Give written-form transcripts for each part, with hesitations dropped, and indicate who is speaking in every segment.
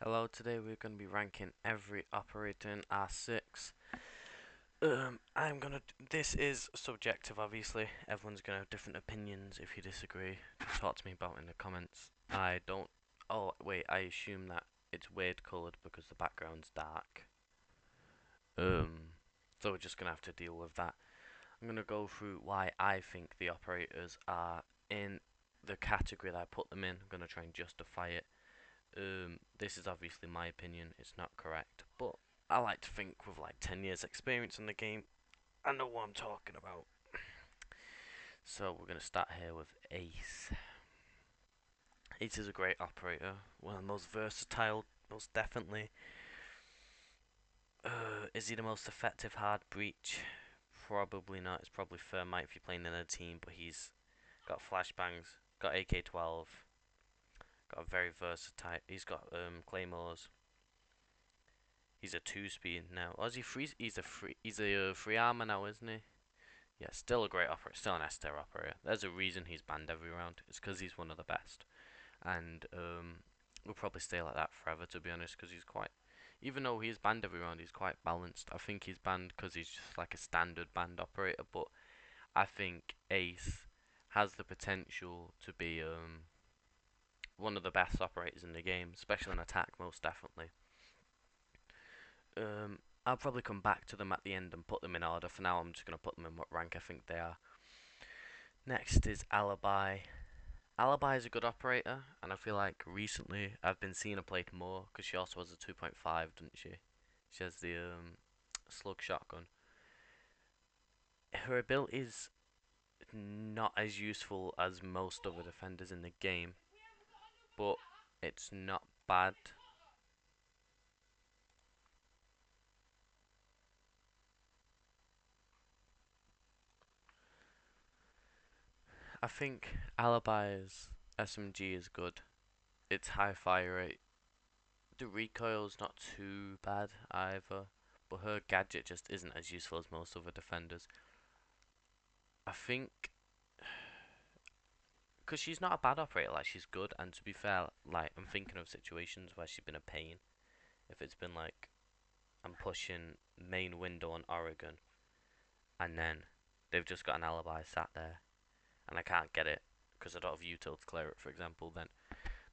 Speaker 1: Hello, today we're going to be ranking every operator in R6. This is subjective, obviously. Everyone's gonna have different opinions. If you disagree, just talk to me about it in the comments. I don't. Oh, wait, I assume that it's weird coloured because the background's dark. So we're just gonna have to deal with that. I'm gonna go through why I think the operators are in the category that I put them in. I'm gonna try and justify it. This is obviously my opinion, it's not correct, but I like to think with like 10 years experience in the game, I know what I'm talking about. So we're going to start here with Ace. Ace is a great operator, one of the most versatile, most definitely. Is he the most effective hard breach? Probably not, it's probably Thermite if you're playing in a team, but he's got flashbangs, got AK-12, got a very versatile, he's got claymores. He's a two-speed now. Oh, is he free? He's a free armor now, isn't he? Yeah, still a great operator. Still an S tier operator. There's a reason he's banned every round. It's because he's one of the best, and will probably stay like that forever. To be honest, because he's quite. Even though he's banned every round, he's quite balanced. I think he's banned because he's just like a standard banned operator, but I think Ace has the potential to be one of the best operators in the game, especially in attack, most definitely. I'll probably come back to them at the end and put them in order. For now, I'm just going to put them in what rank I think they are. Next is Alibi. Alibi is a good operator, and I feel like recently I've been seeing her played more because she also has a 2.5, doesn't she? She has the slug shotgun. Her ability is not as useful as most other defenders in the game, but it's not bad. I think Alibi's SMG is good. Its high fire rate. The recoil's not too bad either, but her gadget just isn't as useful as most other defenders. I think because she's not a bad operator, like she's good, and to be fair, like I'm thinking of situations where she's been a pain. If it's been like I'm pushing main window on Oregon, and then they've just got an alibi sat there, and I can't get it because I don't have util to clear it, for example, then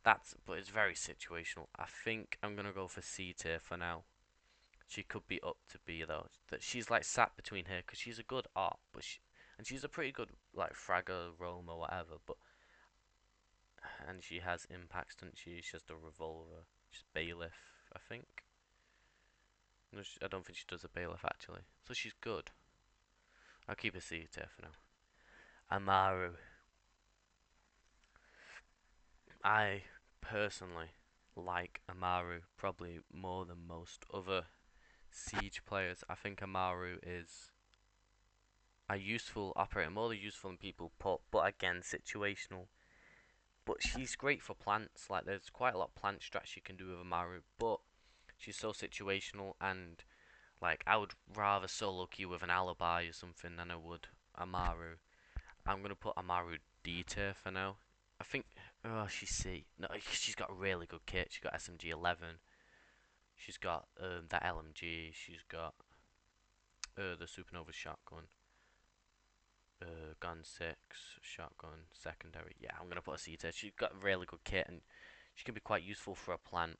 Speaker 1: but it's very situational. I think I'm gonna go for C tier for now. She could be up to B though. That she's like sat between here because she's a good op, and she's a pretty good like fragger, roam or whatever. But and she has impacts, doesn't she? She has the revolver. She's bailiff, I think. No, I don't think she does a bailiff actually. So she's good. I'll keep a C tier for now. Amaru. I personally like Amaru probably more than most other Siege players. I think Amaru is a useful operator, more useful than people put, but again, situational. But she's great for plants. Like, there's quite a lot of plant strats you can do with Amaru, but she's so situational. And like, I would rather solo queue with an alibi or something than I would Amaru. I'm gonna put Amaru D tier for now. I think. Oh, she's C. No, she's got a really good kit. She's got SMG 11. She's got that LMG. She's got the Supernova shotgun. Gun 6, shotgun, secondary. Yeah, I'm gonna put a C tier. She's got a really good kit and she can be quite useful for a plant,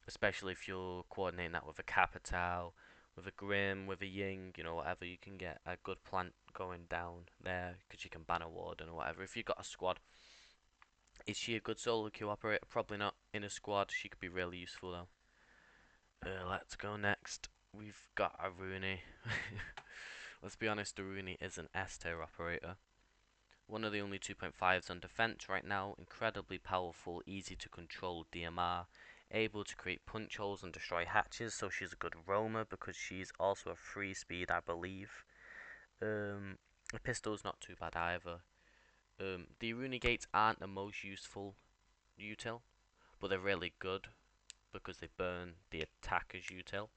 Speaker 1: especially if you're coordinating that with a Capital, with a Grim, with a Ying, you know, whatever. You can get a good plant going down there because you can ban a warden or whatever. If you've got a squad, is she a good solo queue operator? Probably not. In a squad, she could be really useful though. Let's go next. We've got Aruni. Let's be honest, Aruni is an S tier operator. One of the only 2.5s on defense right now, incredibly powerful, easy to control DMR, able to create punch holes and destroy hatches, so she's a good roamer because she's also a free speed, I believe. The pistol's not too bad either. The Gates aren't the most useful util, but they're really good because they burn the attacker's util.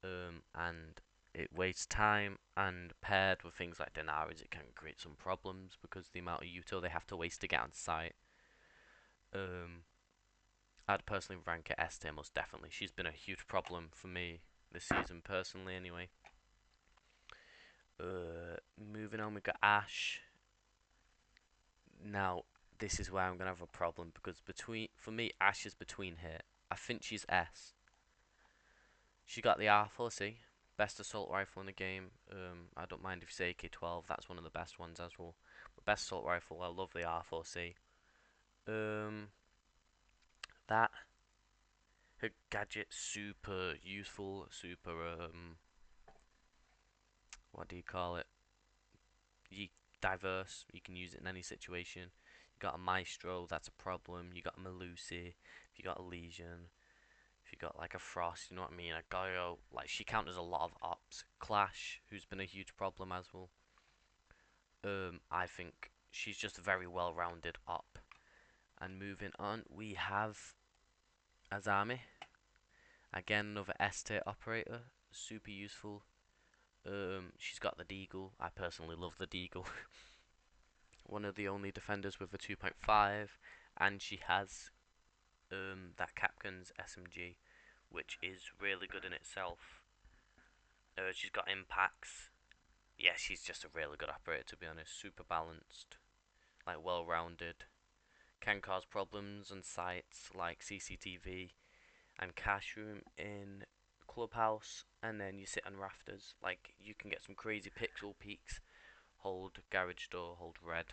Speaker 1: And it wastes time, and paired with things like Denaris, it can create some problems because the amount of util they have to waste to get on site. Um, I'd personally rank her S tier most definitely. She's been a huge problem for me this season personally anyway. Moving on, we got Ash. Now, this is where I'm gonna have a problem because for me, Ash is between here. I think she's S. She got the R4C, best assault rifle in the game. I don't mind if you say AK-12, that's one of the best ones as well. But best assault rifle, I love the R4C. Um, that her gadget super useful, super what do you call it? You diverse. You can use it in any situation. You got a Maestro, that's a problem. You got a Melusi. If you got a Legion, if you got like a Frost, you know what I mean? A Goyo, like she counters a lot of ops. Clash, who's been a huge problem as well. I think she's just a very well-rounded op. And moving on, we have Azami. Again, another S tier operator, super useful. She's got the Deagle. I personally love the Deagle. One of the only defenders with a 2.5, and she has that Capcan's SMG, which is really good in itself. She's got impacts. Yeah, she's just a really good operator to be honest. Super balanced, like well-rounded. Can cause problems on sites like CCTV and cash room in clubhouse, and then you sit on rafters. Like you can get some crazy pixel peaks. Hold garage door, hold red,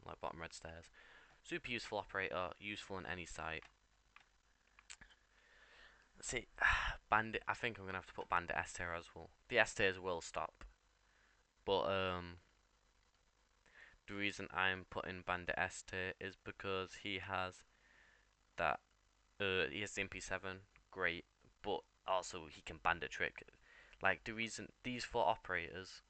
Speaker 1: like bottom red stairs. Super useful operator, useful on any site. Let's see, Bandit. I think I'm gonna have to put Bandit S tier as well. The S tiers will stop, but the reason I'm putting Bandit S tier is because he has that. He has the MP7, great, but also he can Bandit trick. Like the reason these four operators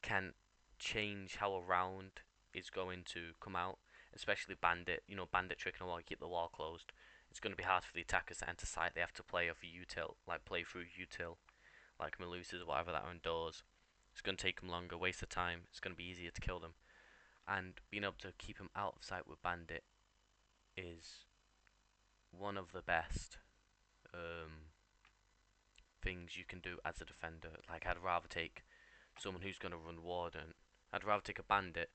Speaker 1: can change how a round is going to come out, especially Bandit. You know, Bandit tricking a wall, keep the wall closed. It's going to be hard for the attackers to enter site. They have to play off a util, like play through util, like Melusas or whatever that are indoors. It's going to take them longer, waste of time. It's going to be easier to kill them, and being able to keep them out of sight with Bandit is one of the best things you can do as a defender. Like I'd rather take someone who's going to run Warden. I'd rather take a Bandit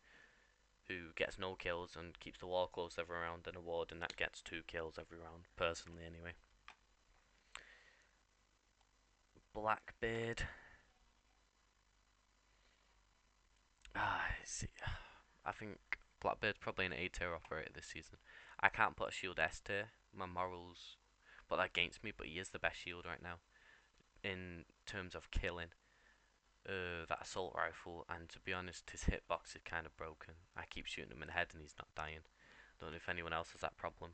Speaker 1: who gets no kills and keeps the wall closed every round than a Warden that gets 2 kills every round, personally anyway. Blackbeard. See, I think Blackbeard's probably an A tier operator this season. I can't put a shield S tier. My morals put that against me, but he is the best shield right now in terms of killing. That assault rifle, and to be honest, his hitbox is kind of broken. I keep shooting him in the head and he's not dying. Don't know if anyone else has that problem.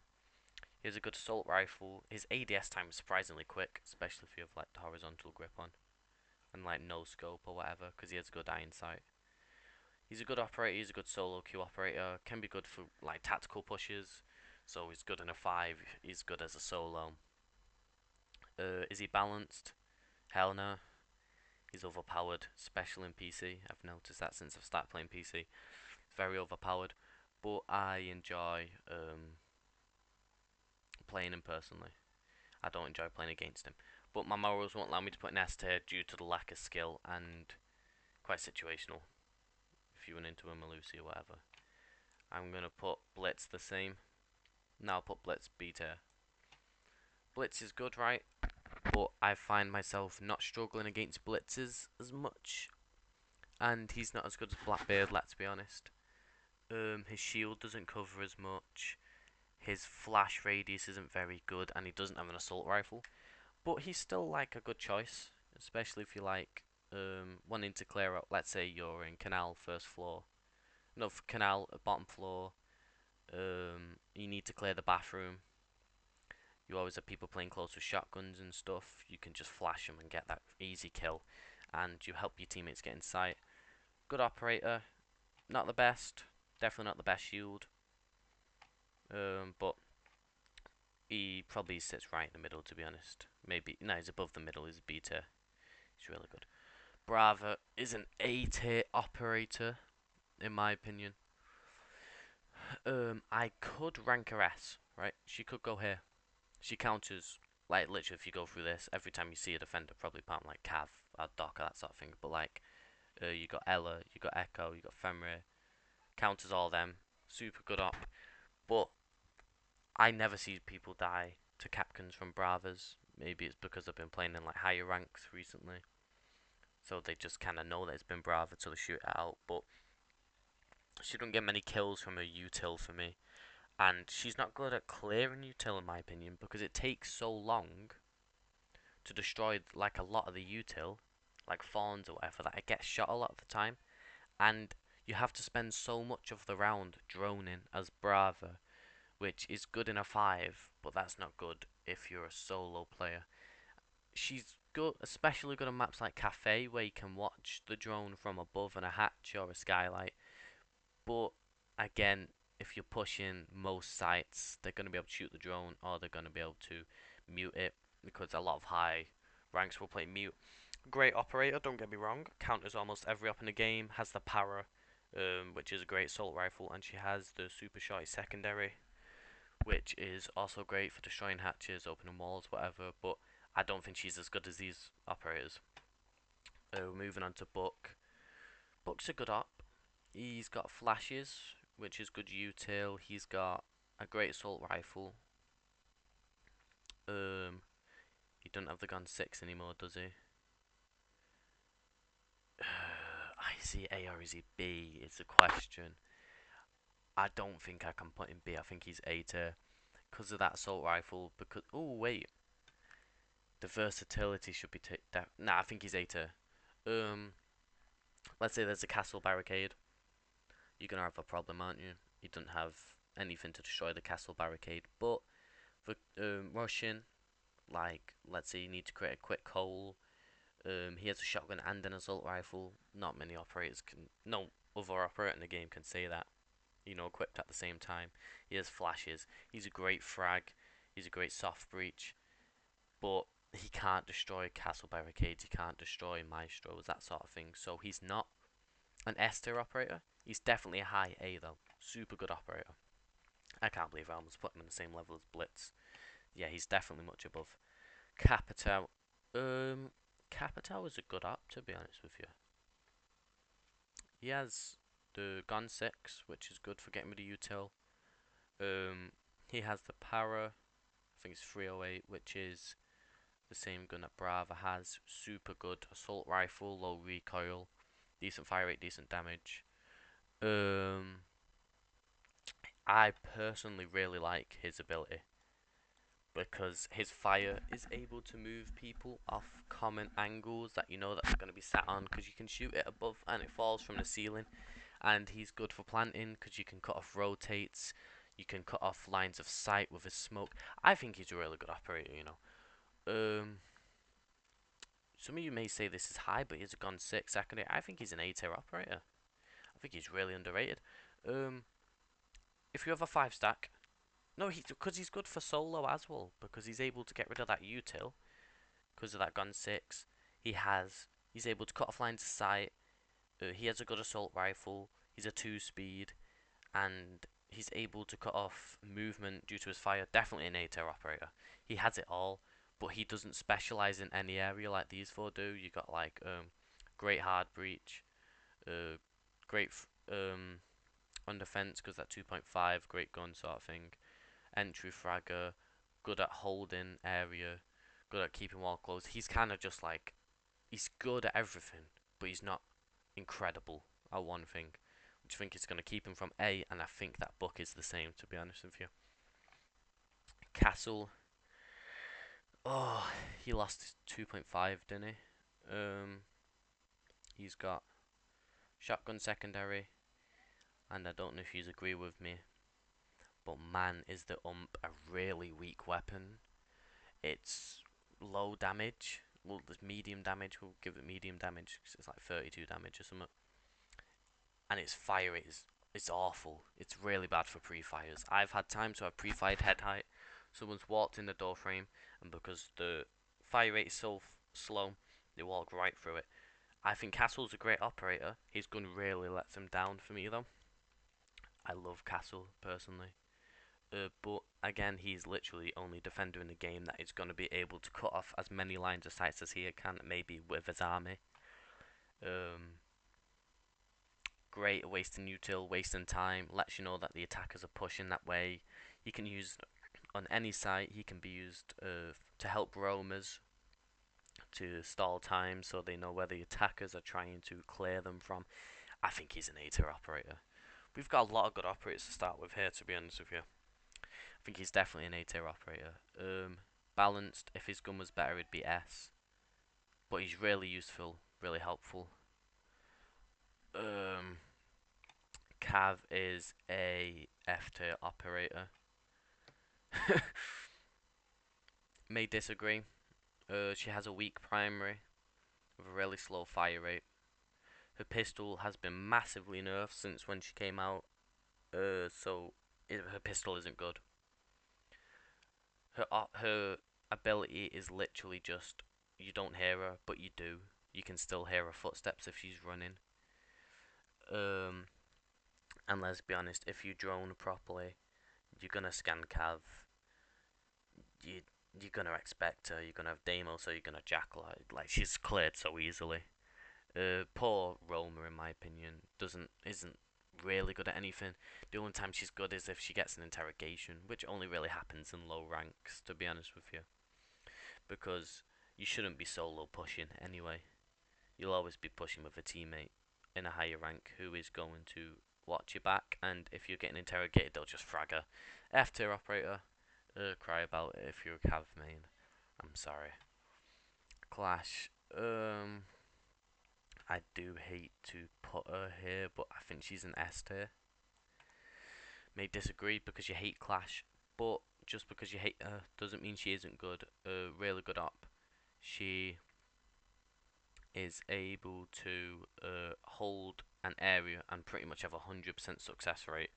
Speaker 1: He has a good assault rifle. His ADS time is surprisingly quick, especially if you have like the horizontal grip on and like no scope or whatever, because he has a good eye in sight. He's a good operator. He's a good solo queue operator. Can be good for like tactical pushes. So he's good in a 5. He's good as a solo. Is he balanced? Hell no. He's overpowered, especially in PC. I've noticed that since I've started playing PC. He's very overpowered, but I enjoy playing him personally. I don't enjoy playing against him. But my morals won't allow me to put an S tier due to the lack of skill and quite situational. If you run into a Melusi or whatever. I'm going to put Blitz the same. Now I'll put Blitz B tier. Blitz is good, right? But I find myself not struggling against Blitzes as much. And he's not as good as Blackbeard, let's be honest. His shield doesn't cover as much. His flash radius isn't very good, and he doesn't have an assault rifle. But he's still like a good choice, especially if you like wanting to clear out. Let's say you're in Canal first floor, no Canal bottom floor. You need to clear the bathroom. You always have people playing close with shotguns and stuff. You can just flash them and get that easy kill, and you help your teammates get in sight. Good operator, not the best, definitely not the best shield. But he probably sits right in the middle, to be honest. Maybe no, he's above the middle. He's a B tier. He's really good. Brava is an A tier operator, in my opinion. I could rank her S, right? she could go here. She counters, like, literally, if you go through this, every time you see a defender, probably apart from, like, Cav, Docker, that sort of thing. But, like, you got Ella, you got Echo, you got Fenrir, counters all them. Super good op. But I never see people die to Capkins from Bravas. Maybe it's because I've been playing in, like, higher ranks recently. So they just kind of know that it's been Brava, so they shoot it out. But she don't get many kills from her util for me. And she's not good at clearing util in my opinion because it takes so long to destroy like a lot of the util, like fawns or whatever, that it gets shot a lot of the time. And you have to spend so much of the round droning as Brava, which is good in a 5, but that's not good if you're a solo player. She's good, especially good on maps like Cafe, where you can watch the drone from above in a hatch or a skylight. But again, if you're pushing most sites, they're going to be able to shoot the drone or they're going to be able to mute it because a lot of high ranks will play mute. Great operator, don't get me wrong. Counters almost every op in the game. Has the para, which is a great assault rifle, and she has the super shorty secondary, which is also great for destroying hatches, opening walls, whatever. But I don't think she's as good as these operators. Moving on to Buck. Buck's a good op. He's got flashes, which is good util. He's got a great assault rifle. He doesn't have the gun 6 anymore, does he? Is he A or is he B? It's a question. I don't think I can put him B. I think he's A tier because of that assault rifle. Because oh wait, the versatility should be nah. I think he's A tier. Let's say there's a castle barricade. You're gonna have a problem, aren't you? You don't have anything to destroy the castle barricade. But for rushing, like let's say you need to create a quick hole. He has a shotgun and an assault rifle. Not many operators can. No other operator in the game can say that. You know, equipped at the same time. He has flashes. He's a great frag. He's a great soft breach. But he can't destroy castle barricades. He can't destroy maestros, that sort of thing. So he's not an S tier operator. He's definitely a high A though. Super good operator. I can't believe I almost put him in the same level as Blitz. Yeah, he's definitely much above. Capital. Capital is a good op, to be honest with you. He has the gun 6, which is good for getting rid of util. He has the para. I think it's 308, which is the same gun that Brava has. Super good assault rifle, low recoil, decent fire rate, decent damage. I personally really like his ability because his fire is able to move people off common angles that you know that's going to be sat on because you can shoot it above and it falls from the ceiling. And he's good for planting because you can cut off rotates, you can cut off lines of sight with his smoke. I think he's a really good operator, you know. Some of you may say this is high, but he's a gun 6 secondary. I think he's an A tier operator. I think he's really underrated. If you have a 5 stack, no, because he's good for solo as well, because he's able to get rid of that util because of that gun 6. He's able to cut off lines of sight. He has a good assault rifle. He's a 2-speed, and he's able to cut off movement due to his fire. Definitely an A tier operator. He has it all, but he doesn't specialize in any area like these four do. You got like great hard breach, great on defense because that 2.5, great gun sort of thing. Entry fragger, good at holding area, good at keeping wall closed. He's kind of just like he's good at everything, but he's not incredible at one thing, which I think is going to keep him from A, and I think that book is the same, to be honest with you. Castle, oh, he lost 2.5, didn't he? He's got shotgun secondary, and I don't know if you agree with me, but man, is the a really weak weapon. It's low damage. Well, there's medium damage. We'll give it medium damage because it's like 32 damage or something. And its fire rate is it's awful. It's really bad for pre-fires. I've had times where I've pre-fired head height. Someone's walked in the door frame, and because the fire rate is so slow, they walk right through it. I think Castle's a great operator. His gun really lets him down for me though. I love Castle personally. But again, he's literally only defender in the game that is going to be able to cut off as many lines of sights as he can, maybe with his army. Um, Great at wasting util, wasting time, lets you know that the attackers are pushing that way. He can use on any site, he can be used to help roamers to stall time so they know where the attackers are trying to clear them from. I think he's an A tier operator. We've got a lot of good operators to start with here, to be honest with you. I think he's definitely an A tier operator. Balanced, if his gun was better, it'd be S. But he's really useful, really helpful. Um, Cav is a F tier operator. May disagree. She has a weak primary with a really slow fire rate. Her pistol has been massively nerfed since when she came out. Her pistol isn't good. Her ability is literally just you don't hear her, but you do. You can still hear her footsteps if she's running. Um, and let's be honest, if you drone properly, you're gonna scan Cav. You you're gonna expect her. You're gonna have Demo, so you're gonna jackal her. Like she's cleared so easily. Poor Roma, in my opinion, isn't really good at anything. The only time she's good is if she gets an interrogation, which only really happens in low ranks, to be honest with you. Because you shouldn't be solo pushing anyway. You'll always be pushing with a teammate in a higher rank who is going to watch your back, and if you're getting interrogated, they'll just frag her. F tier operator, cry about it if you're a Cav main. I'm sorry. Clash, I do hate to put her here, but I think she's an S tier. May disagree because you hate Clash, but just because you hate her doesn't mean she isn't good. A really good op. She is able to hold an area and pretty much have a 100% success rate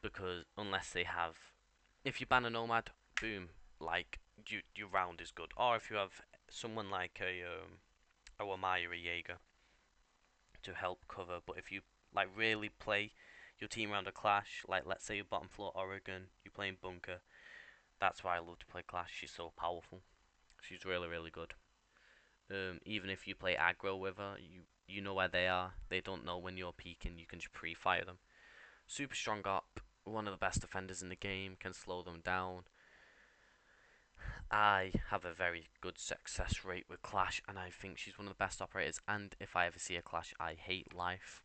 Speaker 1: because unless they have, if you ban a nomad, boom, like your round is good. Or if you have someone like a Amaya or a Jaeger to help cover, but if you like really play your team around a Clash, like let's say you're bottom floor Oregon, you're playing Bunker, that's why I love to play Clash. She's so powerful. She's really really good. Even if you play aggro with her, you know where they are. They don't know when you're peeking. You can just pre-fire them. Super strong up. One of the best defenders in the game. Can slow them down. I have a very good success rate with Clash, and I think she's one of the best operators. And if I ever see a Clash, I hate life.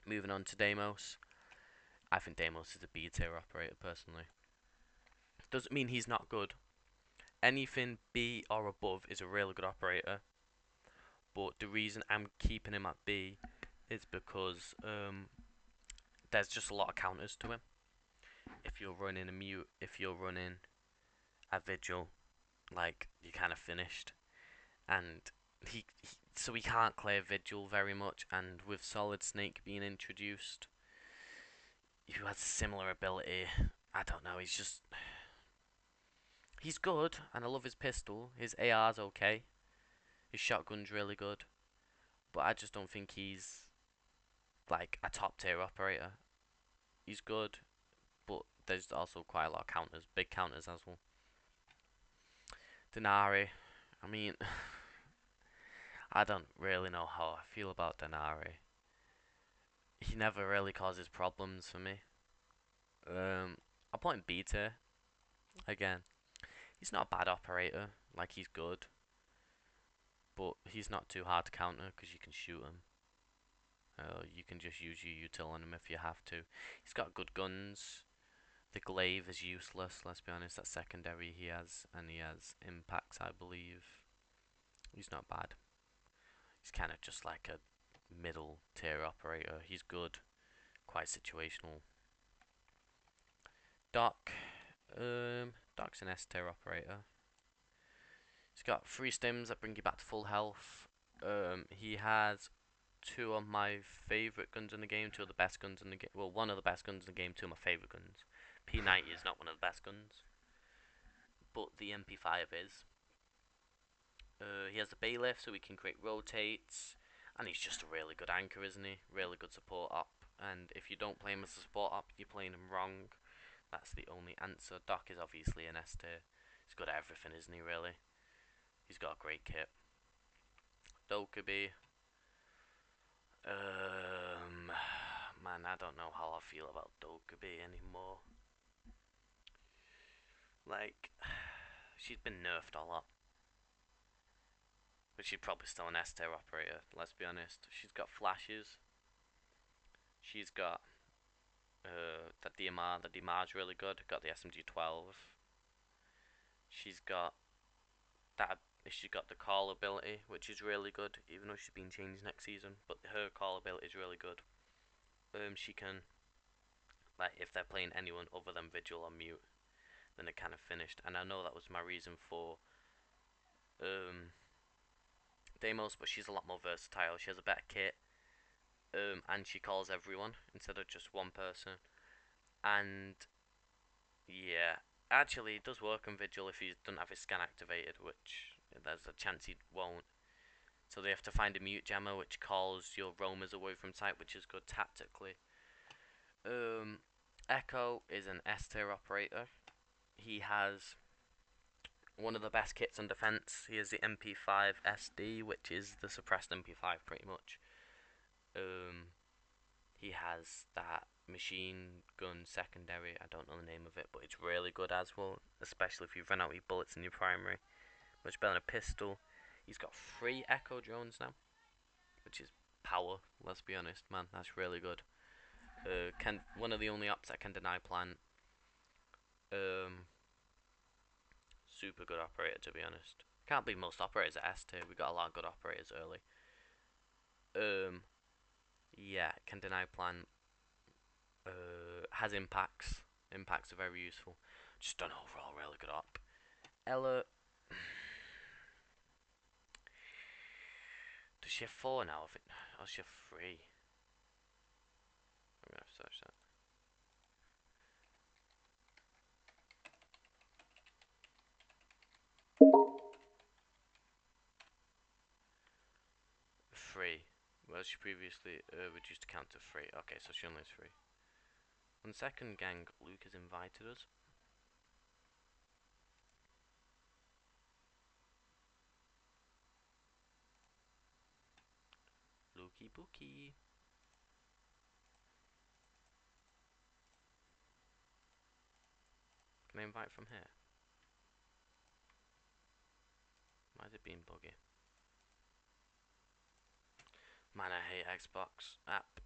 Speaker 1: Moving on to Deimos. I think Deimos is a B tier operator personally. Doesn't mean he's not good. Anything B or above is a really good operator. But the reason I'm keeping him at B is because there's just a lot of counters to him. If you're running a mute, if you're running a vigil, like you're kind of finished, and so he can't clear vigil very much. And with Solid Snake being introduced, who has similar ability, I don't know. He's good, and I love his pistol. His AR's okay. His shotgun's really good, but I just don't think he's like a top tier operator. He's good, but there's also quite a lot of counters, big counters as well. Denari, I mean, I don't really know how I feel about Denari. He never really causes problems for me. I'll put him B tier again. He's not a bad operator, like he's good, but he's not too hard to counter because you can shoot him. You can just use your util on him if you have to. He's got good guns. The glaive is useless, let's be honest. That's secondary he has, and he has impacts, I believe. He's not bad. He's kind of just like a middle tier operator. He's good, quite situational. Doc, Doc's an S tier operator. He's got 3 stims that bring you back to full health. He has 2 of my favourite guns in the game, 2 of the best guns in the game. Well, 1 of the best guns in the game, 2 of my favourite guns. P90 is not one of the best guns, but the MP5 is. He has the bailiff, so he can create rotates, and he's just a really good anchor, isn't he? Really good support op. And if you don't play him as a support op, you're playing him wrong. That's the only answer. Doc is obviously an S tier. He's good at everything, isn't he? Really, he's got a great kit. Dokkaebi. Man, I don't know how I feel about Dokkaebi anymore. Like, she's been nerfed a lot, but she's probably still an S tier operator. Let's be honest. She's got flashes. She's got the DMR. The DMR's really good. Got the SMG-12. She's got that. She's got the call ability, which is really good, even though she's been changed next season. But her call ability is really good. She can, like, if they're playing anyone other than Vigil or Mute, then it kind of finished. And I know that was my reason for um Deimos, but she's a lot more versatile. She has a better kit, and she calls everyone instead of just one person. And yeah, actually, it does work on Vigil if he doesn't have his scan activated, which there's a chance he won't. So they have to find a mute jammer, which calls your roamers away from site, which is good tactically. Um, Echo is an S tier operator. He has one of the best kits on defense. He has the MP5 SD, which is the suppressed MP5 pretty much. He has that machine gun secondary. I don't know the name of it, but it's really good as well, especially if you've run out of your bullets in your primary. Much better than a pistol. He's got 3 Echo drones now, which is power. Let's be honest, man. That's really good. Can one of the only ops that can deny plant. Um, Super good operator to be honest. Can't believe most operators are S tier. We got a lot of good operators early. Um, yeah, can deny plant. Has impacts. Impacts are very useful. Just an overall really good op. Ella, does she have 4 now? If it, oh, she have 3. I'm gonna have to search that. 3. Well, she previously reduced to count to 3. Okay, so she only has 3. 1 second, gang. Luke has invited us. Lukey bookie. Can I invite from here? Why is it being buggy? Man, I hate Xbox app.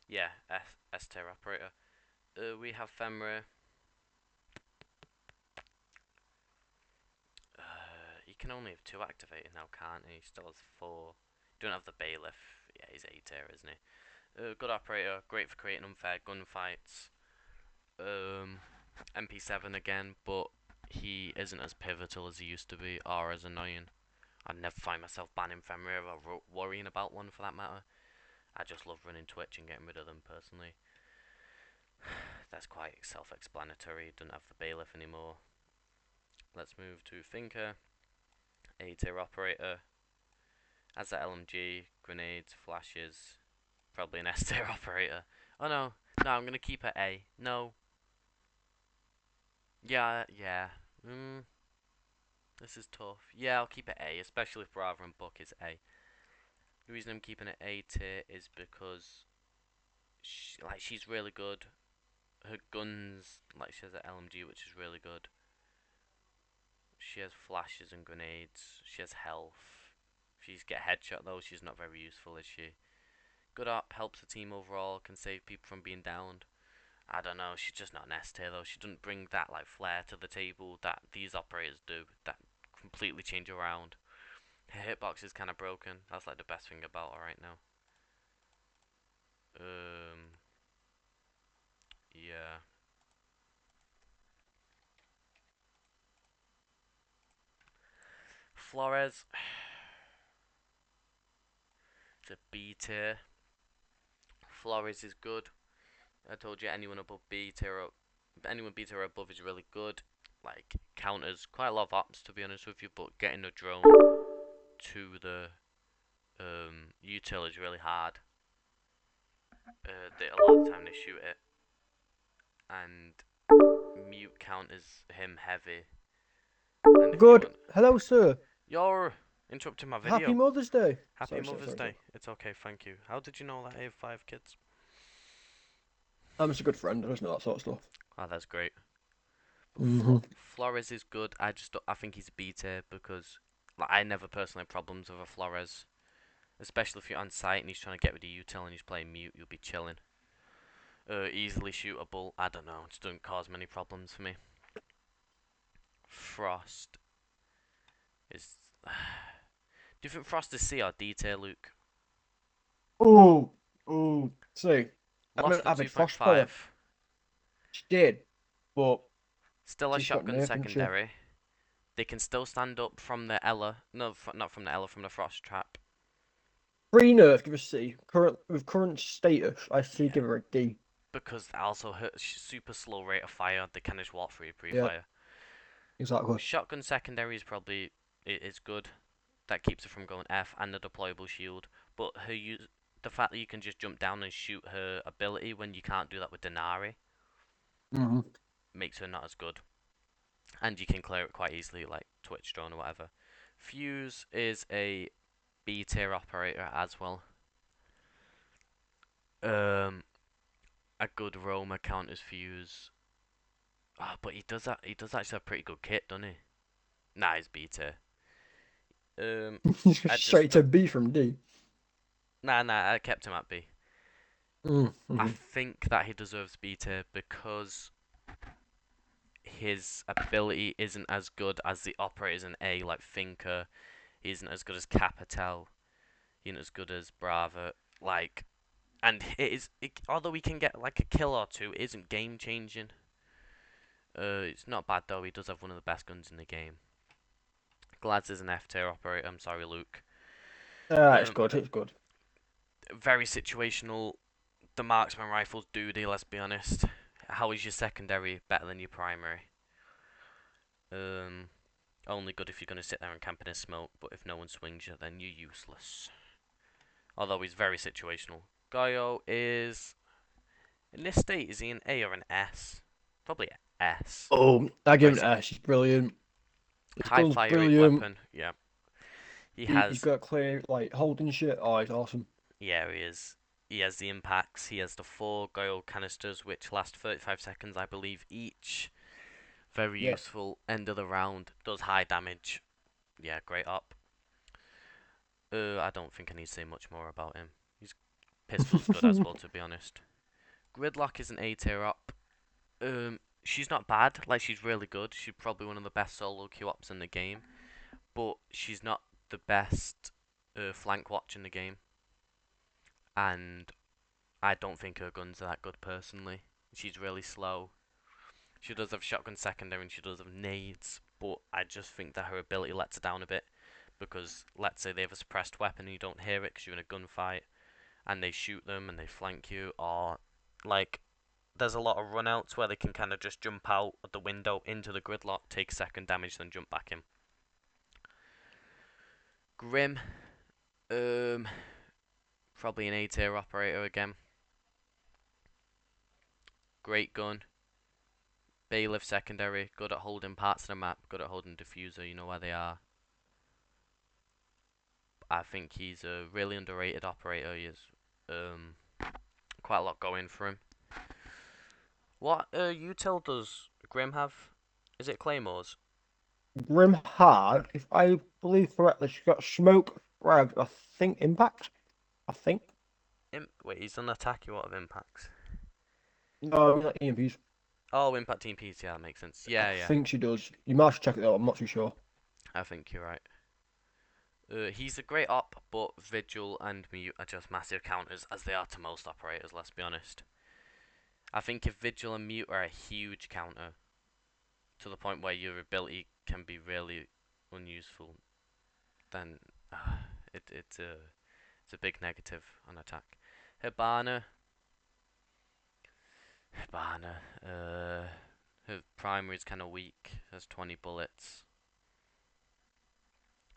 Speaker 1: Yeah, S tier operator. We have Femra. He can only have 2 activated now, can't he? He still has 4. Don't have the bailiff. Yeah, he's A tier, isn't he? Good operator, great for creating unfair gunfights. MP7 again, but he isn't as pivotal as he used to be, or as annoying. I'd never find myself banning Femra or worrying about one for that matter. I just love running Twitch and getting rid of them personally. That's quite self-explanatory. Doesn't have the bailiff anymore. Let's move to Thinker. A tier operator. Has that LMG, grenades, flashes. Probably an S tier operator. Oh no, no, I'm gonna keep her A. No. Yeah. This is tough. Yeah, I'll keep it A, especially if Brava and Buck is A. The reason I'm keeping it A tier is because she's really good. Her guns, like she has an LMG, which is really good. She has flashes and grenades. She has health. If she's get headshot though, she's not very useful, is she? Good up, helps the team overall, can save people from being downed. I don't know, she's just not an S tier though. She doesn't bring that like flair to the table that these operators do. That completely change around. Her hitbox is kind of broken. That's like the best thing about her right now. Yeah. Flores. It's a B tier. Flores is good. I told you anyone above B tier, anyone B tier or above is really good. like counters quite a lot of ops to be honest with you, but getting a drone to the util is really hard. A lot of the time they shoot it, and mute counters him heavy. And if you
Speaker 2: Good.
Speaker 1: want,
Speaker 2: Hello, sir.
Speaker 1: you're interrupting my
Speaker 2: Happy
Speaker 1: video.
Speaker 2: Mother's Day.
Speaker 1: Happy
Speaker 2: Sorry, sorry,
Speaker 1: Mother's
Speaker 2: sorry, sorry.
Speaker 1: Day. It's okay, thank you. How did you know that I have 5 kids?
Speaker 2: I'm just a good friend. I just know that sort of stuff.
Speaker 1: Oh, that's great. But
Speaker 2: Hmm.
Speaker 1: Flores is good. I think he's a B tier because like I never personally have problems with a Flores, especially if you're on site and he's trying to get rid of util and he's playing mute. You'll be chilling. Easily shootable. I don't know. It just doesn't cause many problems for me. Frost is. Do you think Frost is C or D tier, Luke?
Speaker 2: Oh, oh. See, I'm
Speaker 1: Lost
Speaker 2: an
Speaker 1: the
Speaker 2: avid Frost player.
Speaker 1: 2.5.
Speaker 2: She did, but
Speaker 1: Still a
Speaker 2: she just got
Speaker 1: shotgun
Speaker 2: nerfed, didn't she?
Speaker 1: secondary. They can still stand up from the Ella. No, not from the Ella, from the Frost trap.
Speaker 2: Free nerf, give her a C. Current status, I see.
Speaker 1: Yeah.
Speaker 2: Give her a D.
Speaker 1: Because it also hurt super slow rate of fire. They can just walk through your
Speaker 2: Yeah,
Speaker 1: pre-fire.
Speaker 2: exactly.
Speaker 1: Shotgun secondary is probably is good. That keeps her from going F and the deployable shield. But the fact that you can just jump down and shoot her ability when you can't do that with Denari
Speaker 2: Hmm.
Speaker 1: makes her not as good. And you can clear it quite easily, like Twitch drone or whatever. Fuse is a B tier operator as well. Um, a good roamer counters Fuse. Oh, but he does that. He does actually have pretty good kit, doesn't he? Nah, he's B tier. Um, I
Speaker 2: Straight
Speaker 1: just
Speaker 2: to B from D.
Speaker 1: nah. I kept him at B. I
Speaker 2: Mm-hmm.
Speaker 1: think that he deserves B tier because his ability isn't as good as the operators in A, like Thinker. He isn't as good as Capital. He isn't as good as Brava. Like, and although he can get like a kill or two, it isn't game changing. It's not bad though. He does have one of the best guns in the game. Glads is an F tier operator. I'm sorry, Luke.
Speaker 2: It's
Speaker 1: Um,
Speaker 2: good. It's good.
Speaker 1: very situational. The marksman rifles duty. Let's be honest. How is your secondary better than your primary? Um, Only good if you're going to sit there and camp in a smoke, but if no one swings you, then you're useless. Although he's very situational. Goyo is. In this state, is he an A or an S? Probably S.
Speaker 2: Oh, I give
Speaker 1: Very
Speaker 2: him an S. He's brilliant. His
Speaker 1: high
Speaker 2: gun's
Speaker 1: fire rate
Speaker 2: brilliant.
Speaker 1: weapon. Yeah. He
Speaker 2: He's
Speaker 1: has.
Speaker 2: got clear like holding shit. Oh, he's awesome.
Speaker 1: Yeah, he is. He has the impacts. He has the 4 Goyo canisters, which last 35 seconds, I believe, each. Very
Speaker 2: Yeah.
Speaker 1: useful. End of the round. Does high damage. Yeah, great up. I don't think I need to say much more about him. His pistol's good as well, to be honest. Gridlock is an A tier up. She's not bad. Like she's really good. She's probably one of the best solo queue ops in the game. But she's not the best flank watch in the game. And I don't think her guns are that good personally. She's really slow. She does have shotgun secondary and she does have nades. But I just think that her ability lets her down a bit. Because let's say they have a suppressed weapon and you don't hear it because you're in a gunfight. And they shoot them and they flank you. Or like there's a lot of runouts where they can kind of just jump out of the window into the gridlock, take second damage, then jump back in. Grim, um, probably an A tier operator again. Great gun. Bailiff secondary, good at holding parts of the map, good at holding diffuser, you know where they are. I think he's a really underrated operator. He has quite a lot going for him. What util does Grim have? Is it Claymores?
Speaker 2: Grim hard. If I believe correctly, she got smoke, frag. I think impact. I think.
Speaker 1: Wait, he's an attack you out of impacts.
Speaker 2: No, not EMPs.
Speaker 1: Oh, impact team piece, yeah, that makes sense.
Speaker 2: I
Speaker 1: Yeah.
Speaker 2: think she does. You might have to check it out. I'm not too sure.
Speaker 1: I think you're right. He's a great op, but Vigil and Mute are just massive counters, as they are to most operators, let's be honest. I think if Vigil and Mute are a huge counter, to the point where your ability can be really unuseful, then it, it's a big negative on attack. Hibana, Hibana, Her primary is kind of weak. Has 20 bullets.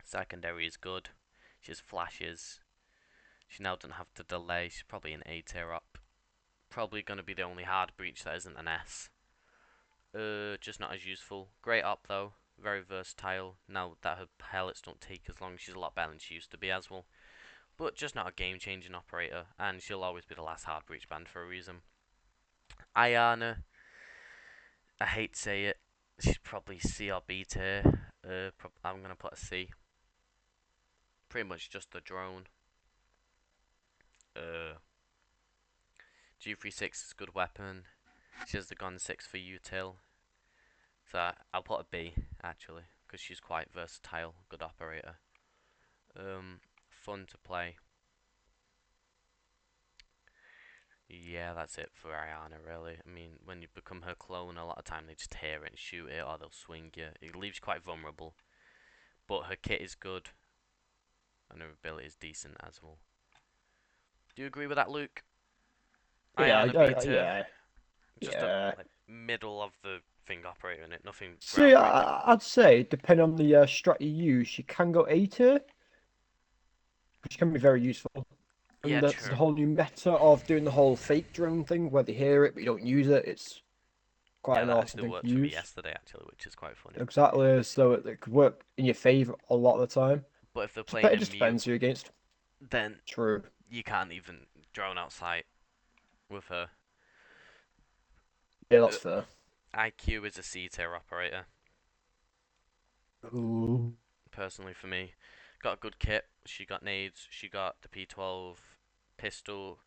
Speaker 1: Secondary is good. She has flashes. She now doesn't have to delay. She's probably an A tier up. Probably going to be the only hard breach that isn't an S. Just not as useful. Great up though. Very versatile. Now that her pellets don't take as long, she's a lot better than she used to be as well. But just not a game-changing operator, and she'll always be the last hard breach band for a reason. Ayana, I hate to say it, she's probably C or B tier. I'm gonna put a C. Pretty much just a drone. Uh, G36 is a good weapon. She has the gun 6 for util. So I'll put a B actually, because she's quite versatile, good operator. Fun to play. Yeah, that's it for Ariana, really. I mean, when you become her clone, a lot of time they just hear it and shoot it, or they'll swing you. It leaves you quite vulnerable. But her kit is good, and her ability is decent as well. Do you agree with that, Luke?
Speaker 2: Yeah,
Speaker 1: Ayana B tier,
Speaker 2: yeah,
Speaker 1: just a
Speaker 2: yeah.
Speaker 1: like middle of the thing operator in it, nothing
Speaker 2: See,
Speaker 1: groundbreaking.
Speaker 2: I'd say, depending on the strat you use, you can go A tier, which can be very useful.
Speaker 1: Yeah,
Speaker 2: And that's the
Speaker 1: true.
Speaker 2: whole new meta of doing the whole fake drone thing, where they hear it but you don't use it. It's quite
Speaker 1: Yeah,
Speaker 2: an
Speaker 1: that
Speaker 2: awesome
Speaker 1: actually
Speaker 2: thing to
Speaker 1: worked for me
Speaker 2: use.
Speaker 1: yesterday, actually, which is quite funny.
Speaker 2: Exactly, so it could work in your favor a lot of the time.
Speaker 1: But if they're
Speaker 2: So, but
Speaker 1: playing
Speaker 2: it
Speaker 1: in
Speaker 2: just
Speaker 1: mute,
Speaker 2: depends who you're against.
Speaker 1: then
Speaker 2: True.
Speaker 1: you can't even drone out sight with her.
Speaker 2: Yeah,
Speaker 1: Uh,
Speaker 2: that's fair.
Speaker 1: IQ is a C tier operator,
Speaker 2: Ooh.
Speaker 1: personally for me. Got a good kit. She got nades. She got the P12 pistol.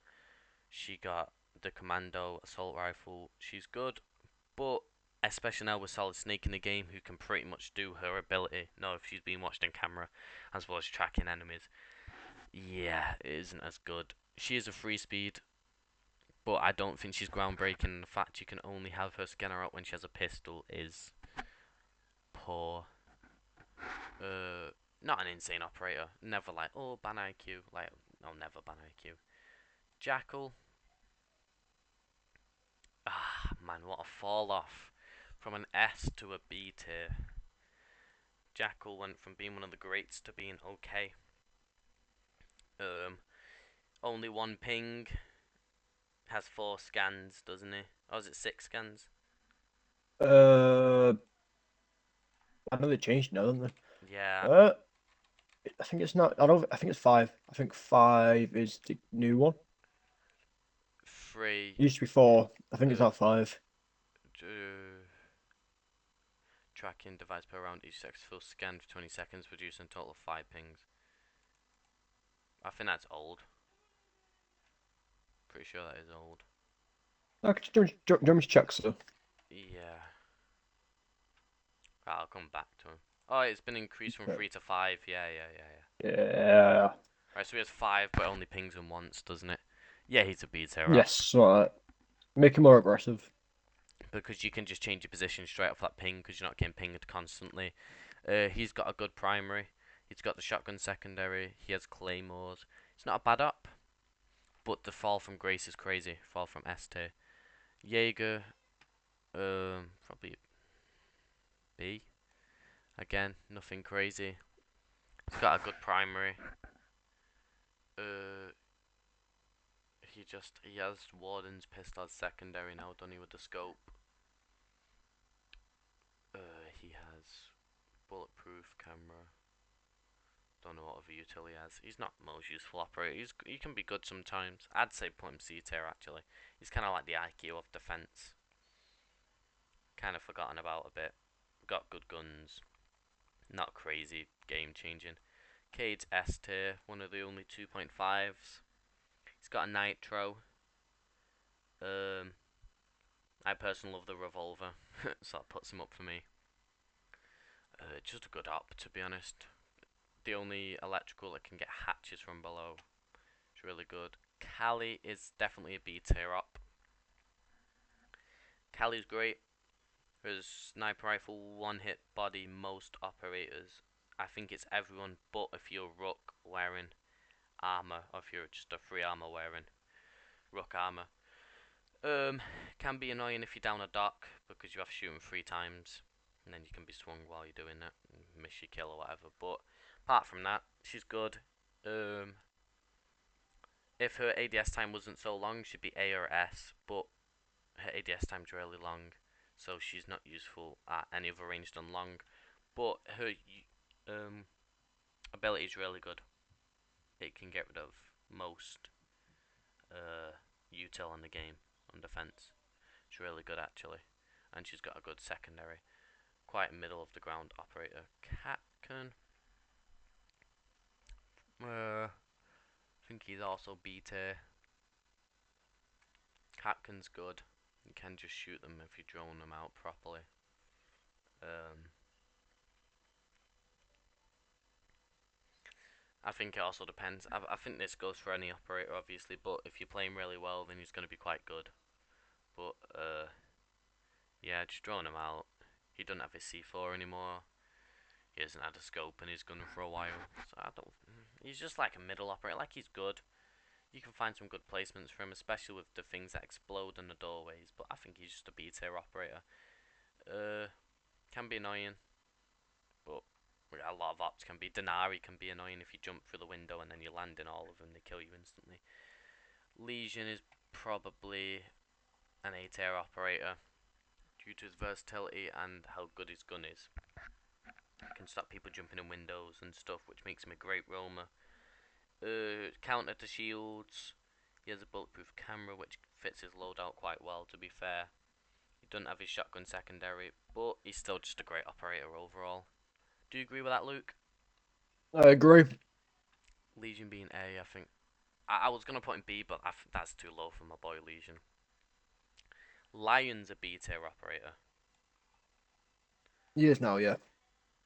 Speaker 1: She got the commando assault rifle. She's good, but especially now with Solid Snake in the game, who can pretty much do her ability. Know if she's being watched on camera, as well as tracking enemies. Yeah, it isn't as good. She is a free speed, but I don't think she's groundbreaking. The fact you can only have her scanner out when she has a pistol is poor. Uh, Not an insane operator. Never like, oh, ban IQ. Like, I'll never ban IQ. Jackal. Ah, man, what a fall off. From an S to a B tier. Jackal went from being one of the greats to being okay. Um, Only one ping. Has 4 scans, doesn't he? Or is it 6 scans?
Speaker 2: Uh, I know they changed now, haven't
Speaker 1: Yeah,
Speaker 2: they? I think it's not. I don't. I think it's five. I think five is the new one.
Speaker 1: 3.
Speaker 2: It used to be four. I think it's
Speaker 1: Uh,
Speaker 2: now five.
Speaker 1: Tracking device per round. Each successful scan for 20 seconds, producing a total of 5 pings. I think that's old. Pretty sure that is old.
Speaker 2: Okay, do you want me to check, so?
Speaker 1: Yeah. Right, I'll come back to him. Oh, it's been increased from 3 to 5. Yeah, yeah, yeah, yeah.
Speaker 2: Yeah.
Speaker 1: Right, so he has 5, but only pings him once, doesn't it? Yeah, he's a B tier up.
Speaker 2: Yes. All right. Make it more aggressive.
Speaker 1: Because you can just change your position straight off that ping because you're not getting pinged constantly. He's got a good primary. He's got the shotgun secondary. He has claymores. It's not a bad up, but the fall from grace is crazy. Fall from S tier. Jaeger, probably B. Again, nothing crazy. He's got a good primary. Uh, he has Warden's pistol as secondary now, don't he, with the scope. He has bulletproof camera. Don't know what other utility he has. He's not the most useful operator. He can be good sometimes. I'd say put him C tier actually. He's kind of like the IQ of defense. Kind of forgotten about a bit. Got good guns. Not crazy game changing. Cade's S tier. One of the only 2.5s. He's got a nitro. Um, I personally love the revolver, so that puts him up for me. Just a good op, to be honest. The only electrical that can get hatches from below. It's really good. Kali is definitely a B tier op. Kali's great. His sniper rifle one hit body most operators. I think it's everyone but if you're Rook wearing armor, or if you're just a free armor wearing Rook armor. Um, can be annoying if you're down a dock because you have to shoot them 3 times, and then you can be swung while you're doing it, and miss your kill or whatever. But apart from that, she's good. Um, if her ADS time wasn't so long, she'd be A or S, but her ADS time's really long, so she's not useful at any other range than long. But her um ability is really good. It can get rid of most util in the game on defense. It's really good actually, and she's got a good secondary. Quite middle of the ground operator. Capcan. I think he's also B tier. Capcan's good. You can just shoot them if you drone them out properly. Um, I think it also depends. I think this goes for any operator, obviously, but if you're playing really well, then he's going to be quite good. But yeah, just drone him out. He doesn't have his C4 anymore. He hasn't had a scope in his gun for a while, so I don't. He's just like a middle operator. Like he's good. You can find some good placements for him, especially with the things that explode in the doorways. But I think he's just a B tier operator. Uh, can be annoying, but a lot of ops can be. Denari can be annoying if you jump through the window and then you land in all of them. They kill you instantly. Legion is probably an A tier operator due to his versatility and how good his gun is. He can stop people jumping in windows and stuff, which makes him a great roamer. Counter to shields. He has a bulletproof camera, which fits his loadout quite well, to be fair. He doesn't have his shotgun secondary, but he's still just a great operator overall. Do you agree with that, Luke?
Speaker 2: I agree.
Speaker 1: Legion being A, I think. I was going to put him B, but that's too low for my boy Legion. Lion's a B tier operator.
Speaker 2: Years now, yeah.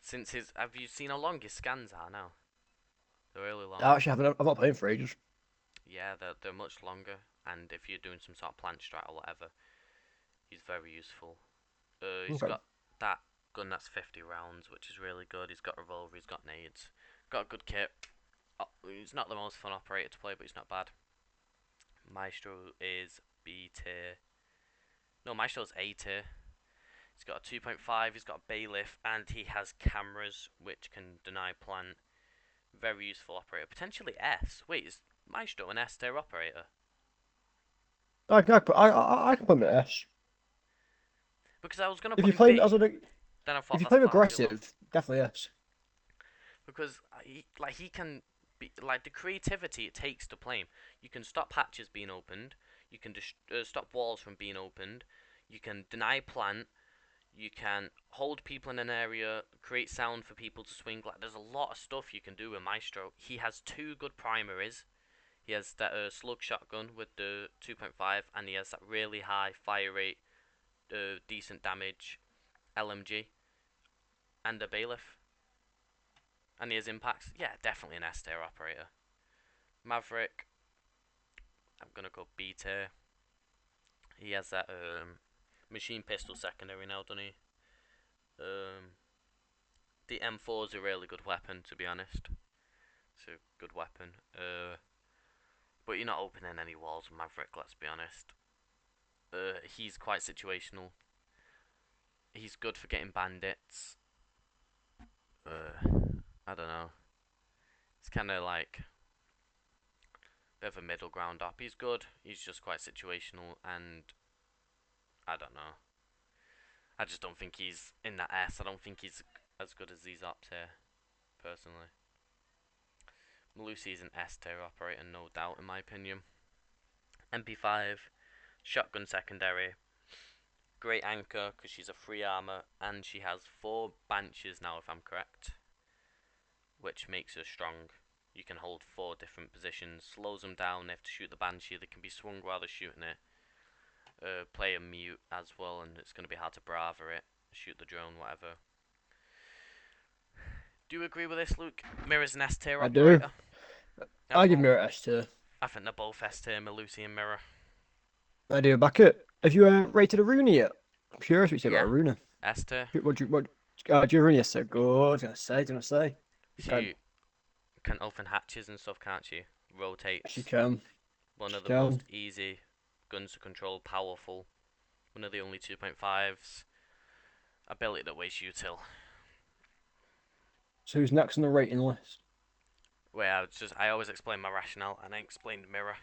Speaker 1: Since his. Have you seen how long his scans are now? They're really long.
Speaker 2: I actually haven't. I've not played for ages.
Speaker 1: Yeah, they're much longer, and if you're doing some sort of plant strat or whatever, he's very useful. He's
Speaker 2: Okay.
Speaker 1: got that gun that's 50 rounds, which is really good. He's got revolver, he's got nades, got a good kit. Oh, he's not the most fun operator to play, but he's not bad. Maestro is B tier. No, Maestro's A tier. He's got a 2.5, he's got a bailiff, and he has cameras which can deny plant. Very useful operator. Potentially S. Wait, is Maestro an S tier operator?
Speaker 2: I can put him at S.
Speaker 1: Because I was gonna
Speaker 2: If
Speaker 1: put
Speaker 2: you
Speaker 1: him
Speaker 2: play him as
Speaker 1: B,
Speaker 2: a,
Speaker 1: then I
Speaker 2: if
Speaker 1: thought
Speaker 2: you
Speaker 1: that's
Speaker 2: play him
Speaker 1: far too low.
Speaker 2: aggressive, definitely S.
Speaker 1: Because he can be like the creativity it takes to play him. You can stop hatches being opened. You can stop walls from being opened. You can deny plant. You can hold people in an area, create sound for people to swing. Like there's a lot of stuff you can do with Maestro. He has two good primaries. He has that slug shotgun with the 2.5, and he has that really high fire rate, decent damage LMG, and a bailiff. And he has impacts. Yeah, definitely an S tier operator. Maverick, I'm gonna go B tier. He has that machine pistol secondary now, doesn't he? Um, the M4 is a really good weapon, to be honest. It's a good weapon. But you're not opening any walls with Maverick. Let's be honest. He's quite situational. He's good for getting bandits. I don't know. It's kind of like a bit of a middle ground up. He's good. He's just quite situational, and I don't know. I just don't think he's in that S. I don't think he's as good as these ops here, personally. Malusi's an S tier operator, no doubt, in my opinion. MP5, shotgun secondary, great anchor because she's a free armor, and she has 4 Banshees now, if I'm correct, which makes her strong. You can hold 4 different positions, slows them down, they have to shoot the Banshee, they can be swung while they're shooting it. Play a mute as well, and it's going to be hard to Brava it, shoot the drone, whatever. Do you agree with this, Luke? Mirror's an S tier
Speaker 2: I do.
Speaker 1: operator.
Speaker 2: I give
Speaker 1: Everyone,
Speaker 2: Mirror S tier.
Speaker 1: I think they're both S tier, Malusi and Mirror.
Speaker 2: I do. Back it. Have you rated Aruna yet? I'm curious what you say about
Speaker 1: Yeah,
Speaker 2: Aruna.
Speaker 1: S tier.
Speaker 2: What do you Aruna so good? I was gonna say. You can.
Speaker 1: She can open hatches and stuff, can't she?
Speaker 2: She
Speaker 1: Rotates.
Speaker 2: can.
Speaker 1: One
Speaker 2: She
Speaker 1: of the
Speaker 2: can.
Speaker 1: most easy. guns to control, powerful. One of the only 2.5s. Ability that weighs util.
Speaker 2: So who's next on the rating list?
Speaker 1: Where I always explain my rationale, and I explained mirror.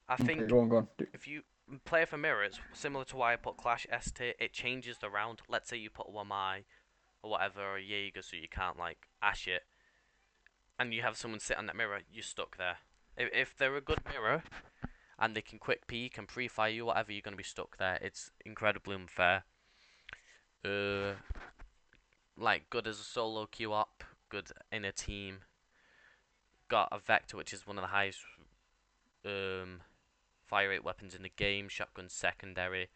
Speaker 1: I
Speaker 2: Okay,
Speaker 1: think
Speaker 2: go on.
Speaker 1: if you play for mirror, it's similar to why I put Clash S tier. It changes the round. Let's say you put a Wamai or whatever, or a Jaeger, so you can't like ash it, and you have someone sit on that mirror, you're stuck there. If they're a good mirror and they can quick peek and pre-fire you, whatever, you're gonna be stuck there. It's incredibly unfair. Uh, like good as a solo queue up, good in a team. Got a Vector, which is one of the highest um fire rate weapons in the game. Shotgun secondary,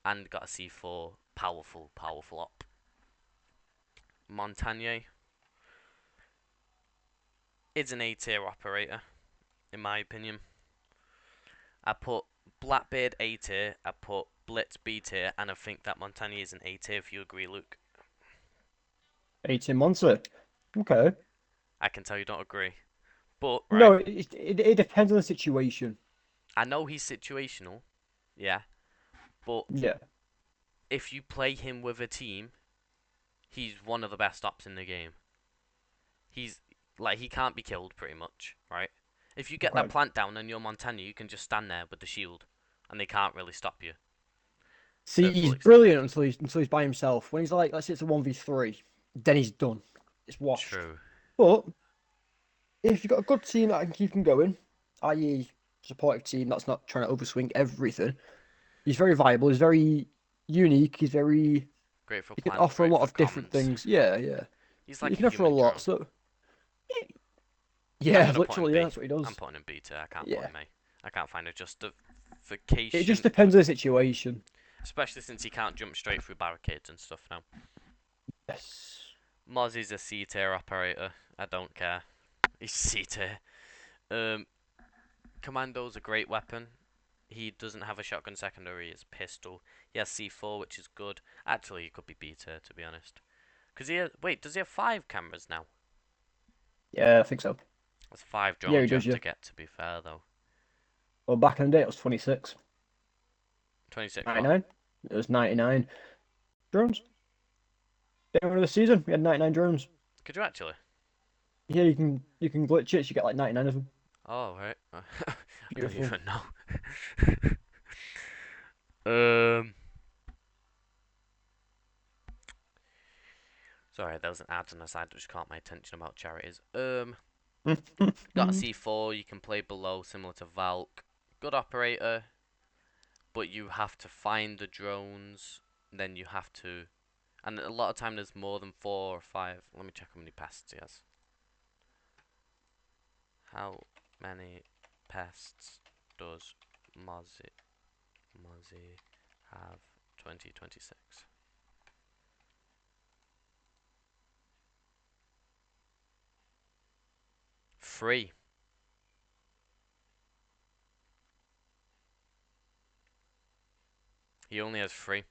Speaker 1: and got a C4. Powerful, powerful op. Montagne is an A tier operator, in my opinion. I put Blackbeard A tier, I put Blitz B tier, and I think that Montagne is an A tier if you agree, Luke.
Speaker 2: 18 months it. Okay.
Speaker 1: I can tell you don't agree. But, right,
Speaker 2: No, it depends on the situation.
Speaker 1: I know he's situational, yeah, but
Speaker 2: Yeah,
Speaker 1: if you play him with a team, he's one of the best ops in the game. He's like he can't be killed pretty much, right? If you get that
Speaker 2: okay.
Speaker 1: plant down and you're Montana, you can just stand there with the shield, and they can't really stop you to
Speaker 2: See,
Speaker 1: a full
Speaker 2: he's
Speaker 1: extent.
Speaker 2: brilliant until he's by himself. When he's like, let's say it's a 1v3, then he's done. It's washed.
Speaker 1: True.
Speaker 2: But if you've got a good team that can keep him going, i.e., supportive team that's not trying to overswing everything, he's very viable. He's very unique.
Speaker 1: Great for
Speaker 2: He can
Speaker 1: plant,
Speaker 2: offer a
Speaker 1: great
Speaker 2: lot
Speaker 1: for
Speaker 2: of different
Speaker 1: commons.
Speaker 2: things. Yeah, yeah.
Speaker 1: He's
Speaker 2: He
Speaker 1: like a
Speaker 2: can offer a
Speaker 1: human
Speaker 2: lot.
Speaker 1: drone.
Speaker 2: So
Speaker 1: I'm
Speaker 2: yeah,
Speaker 1: gonna put him
Speaker 2: literally, yeah,
Speaker 1: B.
Speaker 2: that's what he
Speaker 1: I'm
Speaker 2: does.
Speaker 1: putting him B tier. I can't put
Speaker 2: Yeah.
Speaker 1: him A. I can't find a
Speaker 2: It just
Speaker 1: justification
Speaker 2: depends
Speaker 1: for,
Speaker 2: on the situation.
Speaker 1: especially since he can't jump straight through barricades and stuff now.
Speaker 2: Yes.
Speaker 1: Mozzie's a C tier operator. I don't care. He's C tier. Um, Commando's a great weapon. He doesn't have a shotgun secondary, it's a pistol. He has C4, which is good. Actually, he could be B tier, to be honest. Because he has, wait, does he have 5 cameras now?
Speaker 2: Yeah, I think so.
Speaker 1: That's 5
Speaker 2: Yeah, he
Speaker 1: drones you
Speaker 2: does.
Speaker 1: have
Speaker 2: Yeah.
Speaker 1: to get, to be fair, though.
Speaker 2: Well, back in the day, it was 26.
Speaker 1: 26 what?
Speaker 2: 99. It was 99 drones. Day one of the season, we had 99 drones.
Speaker 1: Could you actually?
Speaker 2: Yeah, you can glitch it. You get like 99 of them.
Speaker 1: Oh, right. I don't
Speaker 2: Beautiful.
Speaker 1: even know. um, sorry, there was an ad on the side which caught my attention about charities. Got a C4, you can play below, similar to Valk. Good operator, but you have to find the drones, then you have to, and a lot of time there's more than 4 or 5. Let me check how many pests he has. How many pests does Mozzie have 2026? 3. He only has 3.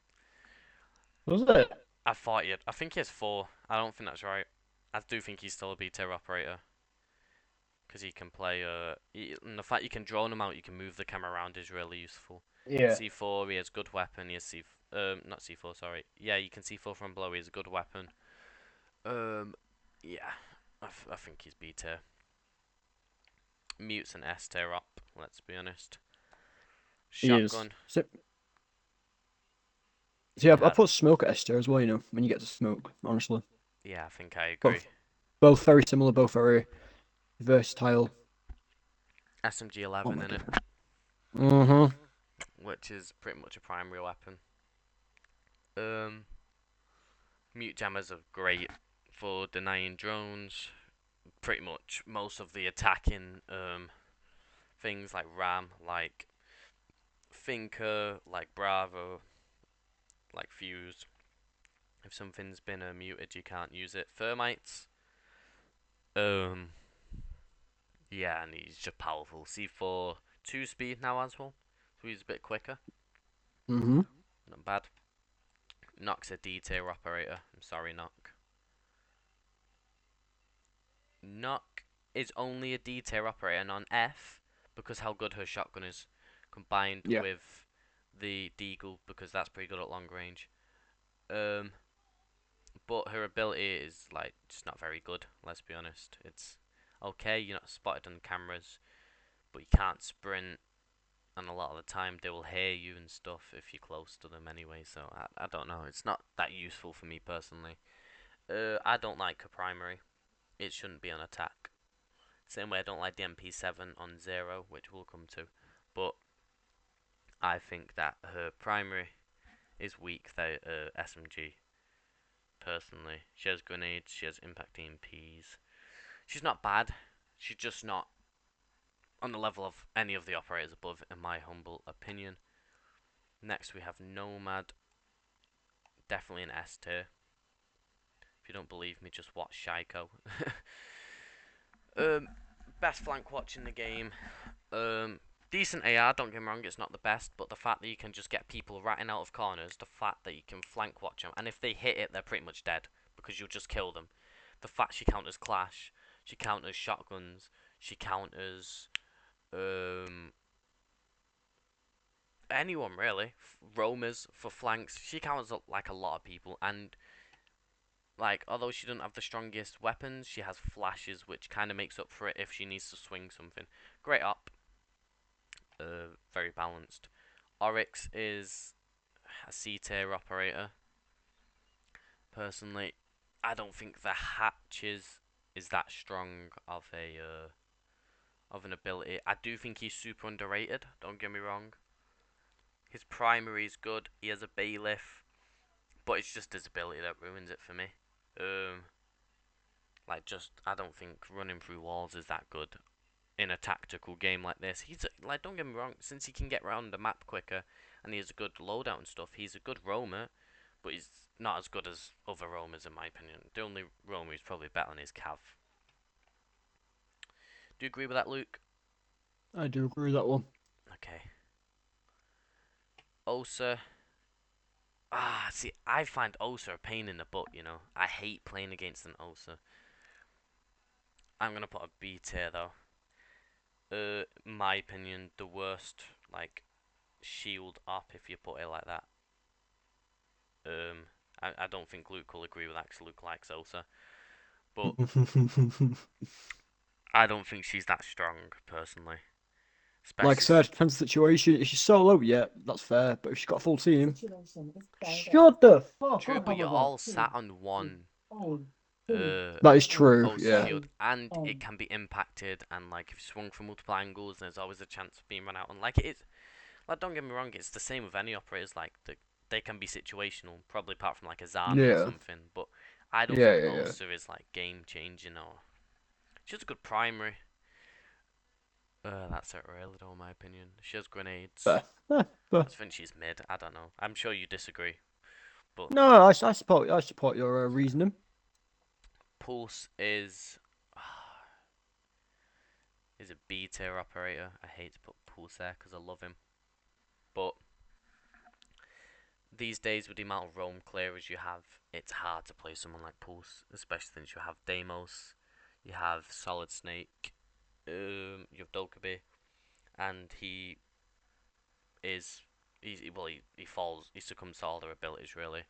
Speaker 2: Was it?
Speaker 1: I think he has 4. I don't think that's right. I do think he's still a B tier operator. Because he can play, and the fact you can drone him out, you can move the camera around is really useful.
Speaker 2: Yeah,
Speaker 1: C4, he has good weapon. He has not C4, sorry. Yeah, you can C4 from below. He has a good weapon. Um, yeah, I think he's B tier. Mute's an S tier up. Let's be honest.
Speaker 2: he is.
Speaker 1: Shotgun.
Speaker 2: See, I
Speaker 1: Ha-
Speaker 2: put smoke at Esther as well. When you get to smoke, honestly,
Speaker 1: yeah, I think I agree.
Speaker 2: both both very similar, both very versatile. Oh
Speaker 1: SMG11
Speaker 2: my
Speaker 1: in it,
Speaker 2: god. Mm-hmm.
Speaker 1: which is pretty much a primary weapon. Um, Mute jammers are great for denying drones. Pretty much most of the attacking things like Ram, like Thinker, like Bravo, like Fuse. If something's been muted, you can't use it. Thermites, um, yeah, and he's just powerful. C4, 2 speed now as well, so he's a bit quicker.
Speaker 2: Mm-hmm.
Speaker 1: Not bad. Nock's a D tier operator. I'm sorry, Nock. Nock is only a D tier operator and on F because how good her shotgun is. combined
Speaker 2: Yeah.
Speaker 1: with the Deagle because that's pretty good at long range. Um, but her ability is like just not very good. Let's be honest. It's okay. You're not spotted on cameras, but you can't sprint, and a lot of the time they will hear you and stuff if you're close to them anyway. So I don't know. It's not that useful for me personally. I don't like her primary. It shouldn't be on attack. Same way I don't like the MP7 on zero, which we'll come to. But I think that her primary is weak. The SMG personally. She has grenades. She has impact EMPs. She's not bad. She's just not on the level of any of the operators above, in my humble opinion. Next we have Nomad. Definitely an S tier. If you don't believe me, just watch Shaiko. um, Best flank watch in the game. Decent AR, don't get me wrong, it's not the best, but the fact that you can just get people ratting out of corners, the fact that you can flank watch them, and if they hit it, they're pretty much dead because you'll just kill them. The fact she counters Clash, she counters shotguns, she counters anyone really, roamers for flanks. She counters like a lot of people, and like although she doesn't have the strongest weapons, she has flashes which kind of makes up for it if she needs to swing something. Great up, very balanced. Oryx is a C tier operator. Personally, I don't think the hatches is that strong of an ability. I do think he's super underrated. Don't get me wrong. His primary is good. He has a bailiff, but it's just his ability that ruins it for me. Um, like just I don't think running through walls is that good in a tactical game like this. He's like don't get me wrong, since he can get around the map quicker and he has a good loadout and stuff. He's a good roamer, but he's not as good as other roamers in my opinion. The only roamer who's probably better than is Cav. Do you agree with that, Luke?
Speaker 2: I do agree with that one.
Speaker 1: Okay. Osa. See, I find Osa a pain in the butt, you know. I hate playing against an Osa. I'm gonna put a B tier though. My opinion, the worst, like, shield up if you put it like that. I don't think Luke will agree with that because Luke likes Osa. But I don't think she's that strong, personally.
Speaker 2: Like I
Speaker 1: Especially
Speaker 2: said, depends on the situation. If she's solo, yeah, that's fair. But if she's got a full team, shut the fuck
Speaker 1: true,
Speaker 2: up,
Speaker 1: but you're
Speaker 2: Amazon.
Speaker 1: all sat on one uh
Speaker 2: That is true.
Speaker 1: Osa
Speaker 2: Yeah.
Speaker 1: shield, and it can be impacted, and like if you swung from multiple angles, there's always a chance of being run out. And like it is, like don't get me wrong, it's the same with any operators. Like they can be situational, probably apart from like a Zami or
Speaker 2: Yeah.
Speaker 1: something. But I don't
Speaker 2: Yeah.
Speaker 1: think
Speaker 2: Yeah. Yeah.
Speaker 1: Osa is like game changing or she's a good primary. That's it really though, in my opinion. She has grenades.
Speaker 2: Fair. Fair.
Speaker 1: I think she's mid. I don't know. I'm sure you disagree, but
Speaker 2: No, I support your reasoning.
Speaker 1: Pulse is a B tier operator. I hate to put Pulse there because I love him, but these days with the amount of roam clearers you have, it's hard to play someone like Pulse, especially since you have Deimos, you have Solid Snake, you have Dokkaebi, and is he falls he succumbs to all their abilities really.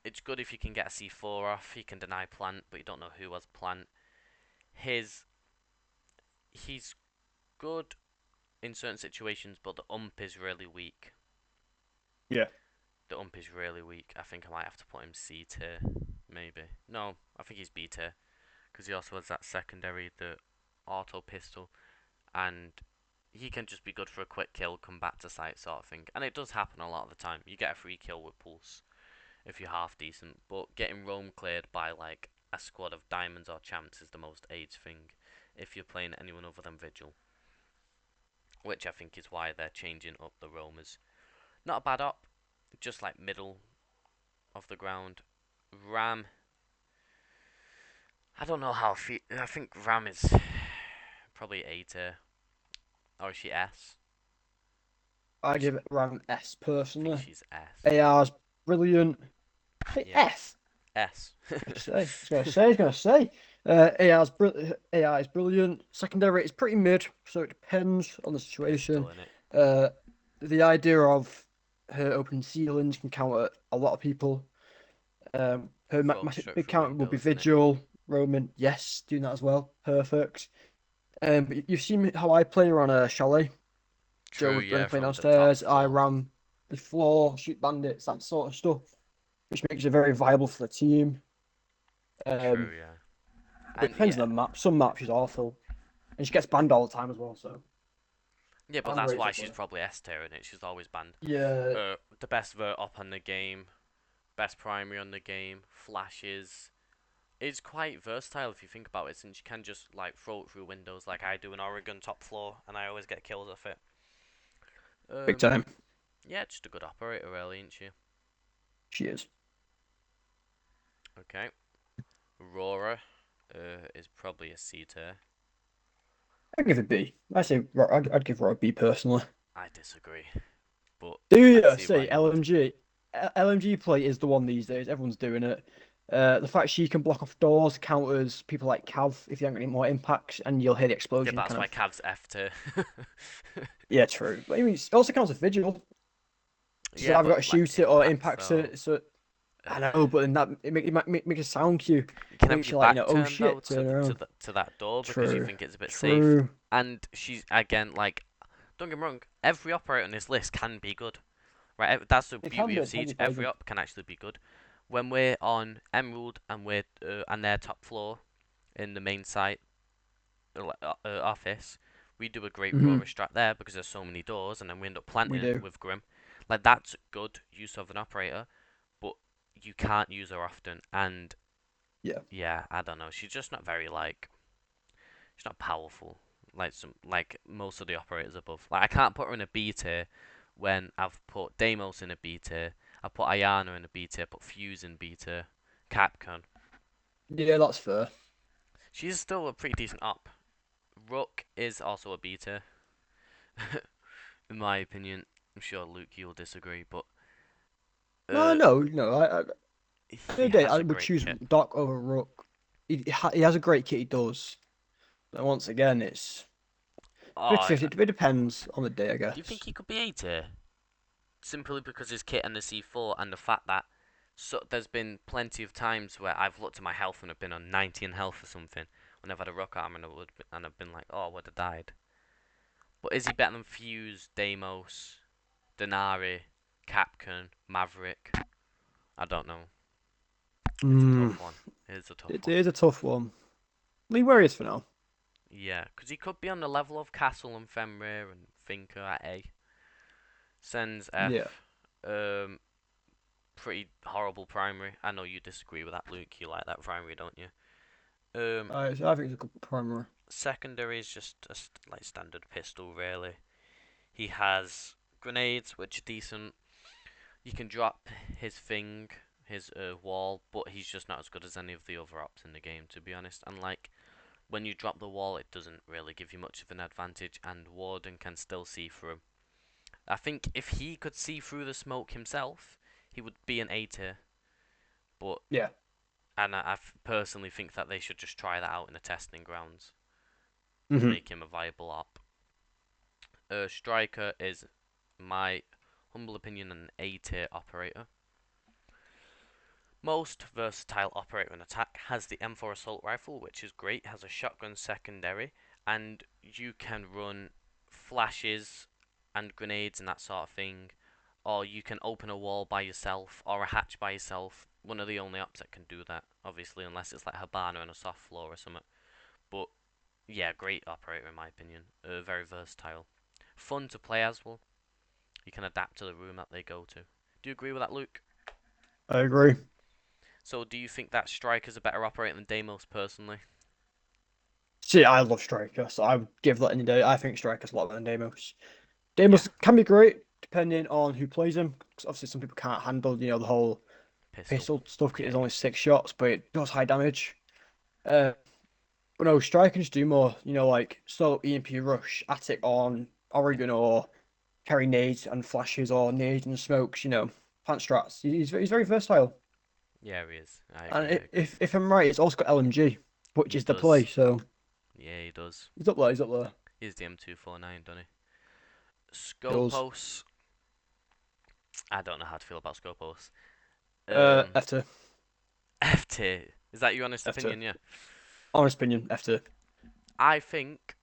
Speaker 1: It's good if you can get a C4 off. He can deny plant, but you don't know who has plant. His he's good in certain situations, but the is really weak.
Speaker 2: Yeah.
Speaker 1: The is really weak. I think I might have to put him C tier, maybe. No, I think he's B tier because he also has that secondary, the auto pistol, and he can just be good for a quick kill, come back to site sort of thing. And it does happen a lot of the time. You get a free kill with Pulse if you're half decent, but getting roam cleared by like a squad of diamonds or champs is the most AIDS thing if you're playing anyone other than Vigil, which I think is why they're changing up the roamers. Not a bad op, just like middle of the ground. Ram, I don't know how I think Ram is probably A tier, or is she S?
Speaker 2: I
Speaker 1: Is she,
Speaker 2: give it around S
Speaker 1: I think
Speaker 2: personally.
Speaker 1: she's S.
Speaker 2: AR's brilliant. I think
Speaker 1: Yeah,
Speaker 2: S.
Speaker 1: S.
Speaker 2: I was gonna say. AR is brilliant. Secondary is pretty mid, so it depends on the
Speaker 1: Pistol
Speaker 2: situation.
Speaker 1: in it.
Speaker 2: Uh, the idea of her open ceilings can counter a lot of people. Her
Speaker 1: Throwing
Speaker 2: massive
Speaker 1: straight
Speaker 2: big
Speaker 1: through
Speaker 2: counter would be
Speaker 1: windows, isn't it?
Speaker 2: Vigil, Roman. Yes, doing that as well. Perfect. But you've seen how I play her on a chalet. Joe
Speaker 1: True,
Speaker 2: was
Speaker 1: yeah,
Speaker 2: playing
Speaker 1: from the top
Speaker 2: downstairs. I
Speaker 1: floor.
Speaker 2: ran the floor, shoot bandits, that sort of stuff, which makes it very viable for the team.
Speaker 1: True,
Speaker 2: Um,
Speaker 1: yeah.
Speaker 2: but it
Speaker 1: And
Speaker 2: depends
Speaker 1: yeah,
Speaker 2: on the map. Some maps she's awful, and she gets banned all the time as well. So
Speaker 1: yeah, but
Speaker 2: I'm
Speaker 1: that's
Speaker 2: ready
Speaker 1: why
Speaker 2: to
Speaker 1: she's
Speaker 2: play.
Speaker 1: probably S tier in it. She's always banned.
Speaker 2: Yeah,
Speaker 1: The best vert up on the game, best primary on the game, flashes. It's quite versatile if you think about it, since you can just like throw it through windows like I do in Oregon top floor, and I always get kills off it.
Speaker 2: big
Speaker 1: Um,
Speaker 2: time.
Speaker 1: yeah, just a good operator, really, ain't she?
Speaker 2: She is.
Speaker 1: Okay, Aurora, is probably a C tier.
Speaker 2: I'd give it B. I say I'd give her a B personally.
Speaker 1: I disagree, but
Speaker 2: Do
Speaker 1: I
Speaker 2: you
Speaker 1: see why
Speaker 2: see
Speaker 1: you would.
Speaker 2: LMG? LMG play is the one these days. Everyone's doing it. The fact she can block off doors counters people like Cav if you haven't got any more impacts, and you'll hear the
Speaker 1: Yeah,
Speaker 2: explosion
Speaker 1: but that's
Speaker 2: kind
Speaker 1: why
Speaker 2: of.
Speaker 1: Cav's F tier.
Speaker 2: Yeah, true. But I mean, it also counts as vigil. So
Speaker 1: Yeah,
Speaker 2: I've got
Speaker 1: but
Speaker 2: to
Speaker 1: like
Speaker 2: shoot it or
Speaker 1: impacts
Speaker 2: impact
Speaker 1: though.
Speaker 2: it. So I know, but then that it makes a sound cue.
Speaker 1: You can have
Speaker 2: Makes
Speaker 1: your
Speaker 2: you like,
Speaker 1: back
Speaker 2: oh
Speaker 1: turned though
Speaker 2: shit,
Speaker 1: to
Speaker 2: turn around.
Speaker 1: that door because you
Speaker 2: True.
Speaker 1: think it's a bit safe.
Speaker 2: True.
Speaker 1: And she's again like, don't get me wrong, every operator on this list can be good, right? That's the beauty of
Speaker 2: Can be
Speaker 1: Siege.
Speaker 2: quite
Speaker 1: Every
Speaker 2: good.
Speaker 1: op can actually be good. When we're on Emerald and we're and their top floor in the main site office, we do a great Aurora
Speaker 2: Hmm.
Speaker 1: strat there because there's so many doors, and then we end up
Speaker 2: We
Speaker 1: planting it
Speaker 2: do.
Speaker 1: with Grim. Like that's good use of an operator, but you can't use her often. And
Speaker 2: Yeah.
Speaker 1: yeah, I don't know. She's just not very like she's not powerful like most of the operators above. Like I can't put her in a B tier when I've put Deimos in a B tier. I put Ayana in a B tier. Put Fuse in B tier. Capcom.
Speaker 2: Yeah, that's fair.
Speaker 1: She's still a pretty decent op. Rook is also a B tier, in my opinion. I'm sure Luke you'll disagree, but
Speaker 2: No,
Speaker 1: uh,
Speaker 2: no, no. The
Speaker 1: he
Speaker 2: other day
Speaker 1: has
Speaker 2: I
Speaker 1: a
Speaker 2: would
Speaker 1: great
Speaker 2: choose
Speaker 1: kit.
Speaker 2: Doc over Rook. He has a great kit. He does. But once again, it's
Speaker 1: Oh,
Speaker 2: 50-50. It depends on the day, I
Speaker 1: do you think
Speaker 2: guess.
Speaker 1: he could be A tier? Simply because his kit and the C4 and the fact that there's been plenty of times where I've looked at my health and I've been on 90 in health or something when I've had a rock arm and I've been like, oh, I would have died. But is he better than Fuse, Deimos, Denari, Capcan, Maverick? I don't know. It's a
Speaker 2: Hmm.
Speaker 1: tough one. It's a tough
Speaker 2: It
Speaker 1: one.
Speaker 2: is a tough one. Leave where he is for now.
Speaker 1: Yeah, because he could be on the level of Castle and Fenrir and Finker at A. Sends
Speaker 2: Yeah,
Speaker 1: F. Um, Pretty horrible primary. I know you disagree with that, Luke. You like that primary, don't you?
Speaker 2: I think it's a good primary.
Speaker 1: Secondary is just a like standard pistol, really. He has grenades, which are decent. You can drop his thing, his wall, but he's just not as good as any of the other ops in the game, to be honest. And like when you drop the wall, it doesn't really give you much of an advantage, and Warden can still see through him. I think if he could see through the smoke himself, he would be an A tier. But
Speaker 2: Yeah.
Speaker 1: and I personally think that they should just try that out in the testing grounds to
Speaker 2: Hmm.
Speaker 1: make him a viable op. Striker is my humble opinion an A tier operator. Most versatile operator in attack, has the M4 assault rifle, which is great, has a shotgun secondary, and you can run flashes and grenades and that sort of thing, or you can open a wall by yourself or a hatch by yourself. One of the only ops that can do that, obviously, unless it's like Habana on a soft floor or something. But yeah, great operator in my opinion. Very versatile, fun to play as well. You can adapt to the room that they go to. Do you agree with that, Luke?
Speaker 2: I agree.
Speaker 1: So, do you think that Striker's a better operator than Deimos personally?
Speaker 2: See, I love Striker, so I would give that any day. I think Striker's a lot better than Deimos.
Speaker 1: Yeah,
Speaker 2: Deimos can be great depending on who plays him. Because obviously, some people can't handle, the whole
Speaker 1: pistol.
Speaker 2: pistol stuff because
Speaker 1: Yeah,
Speaker 2: it's
Speaker 1: yeah.
Speaker 2: only 6 shots, but it does high damage. Uh, but no, Striker can just do more. Like solo EMP rush, attic on Oregon, or carry nades and flashes, or nades and smokes. Plant strats. He's very versatile.
Speaker 1: Yeah, he is. I
Speaker 2: And
Speaker 1: agree, I agree.
Speaker 2: if I'm right, it's also got LMG, which
Speaker 1: He
Speaker 2: is the play.
Speaker 1: does.
Speaker 2: So
Speaker 1: Yeah, he does.
Speaker 2: he's up there. He's up there.
Speaker 1: He's the M249, doesn't he?
Speaker 2: Yours.
Speaker 1: Scopos. I don't know how to feel about Scopos.
Speaker 2: F tier.
Speaker 1: F tier. Is that your honest
Speaker 2: F tier.
Speaker 1: opinion? Yeah.
Speaker 2: Honest opinion, F tier.
Speaker 1: I think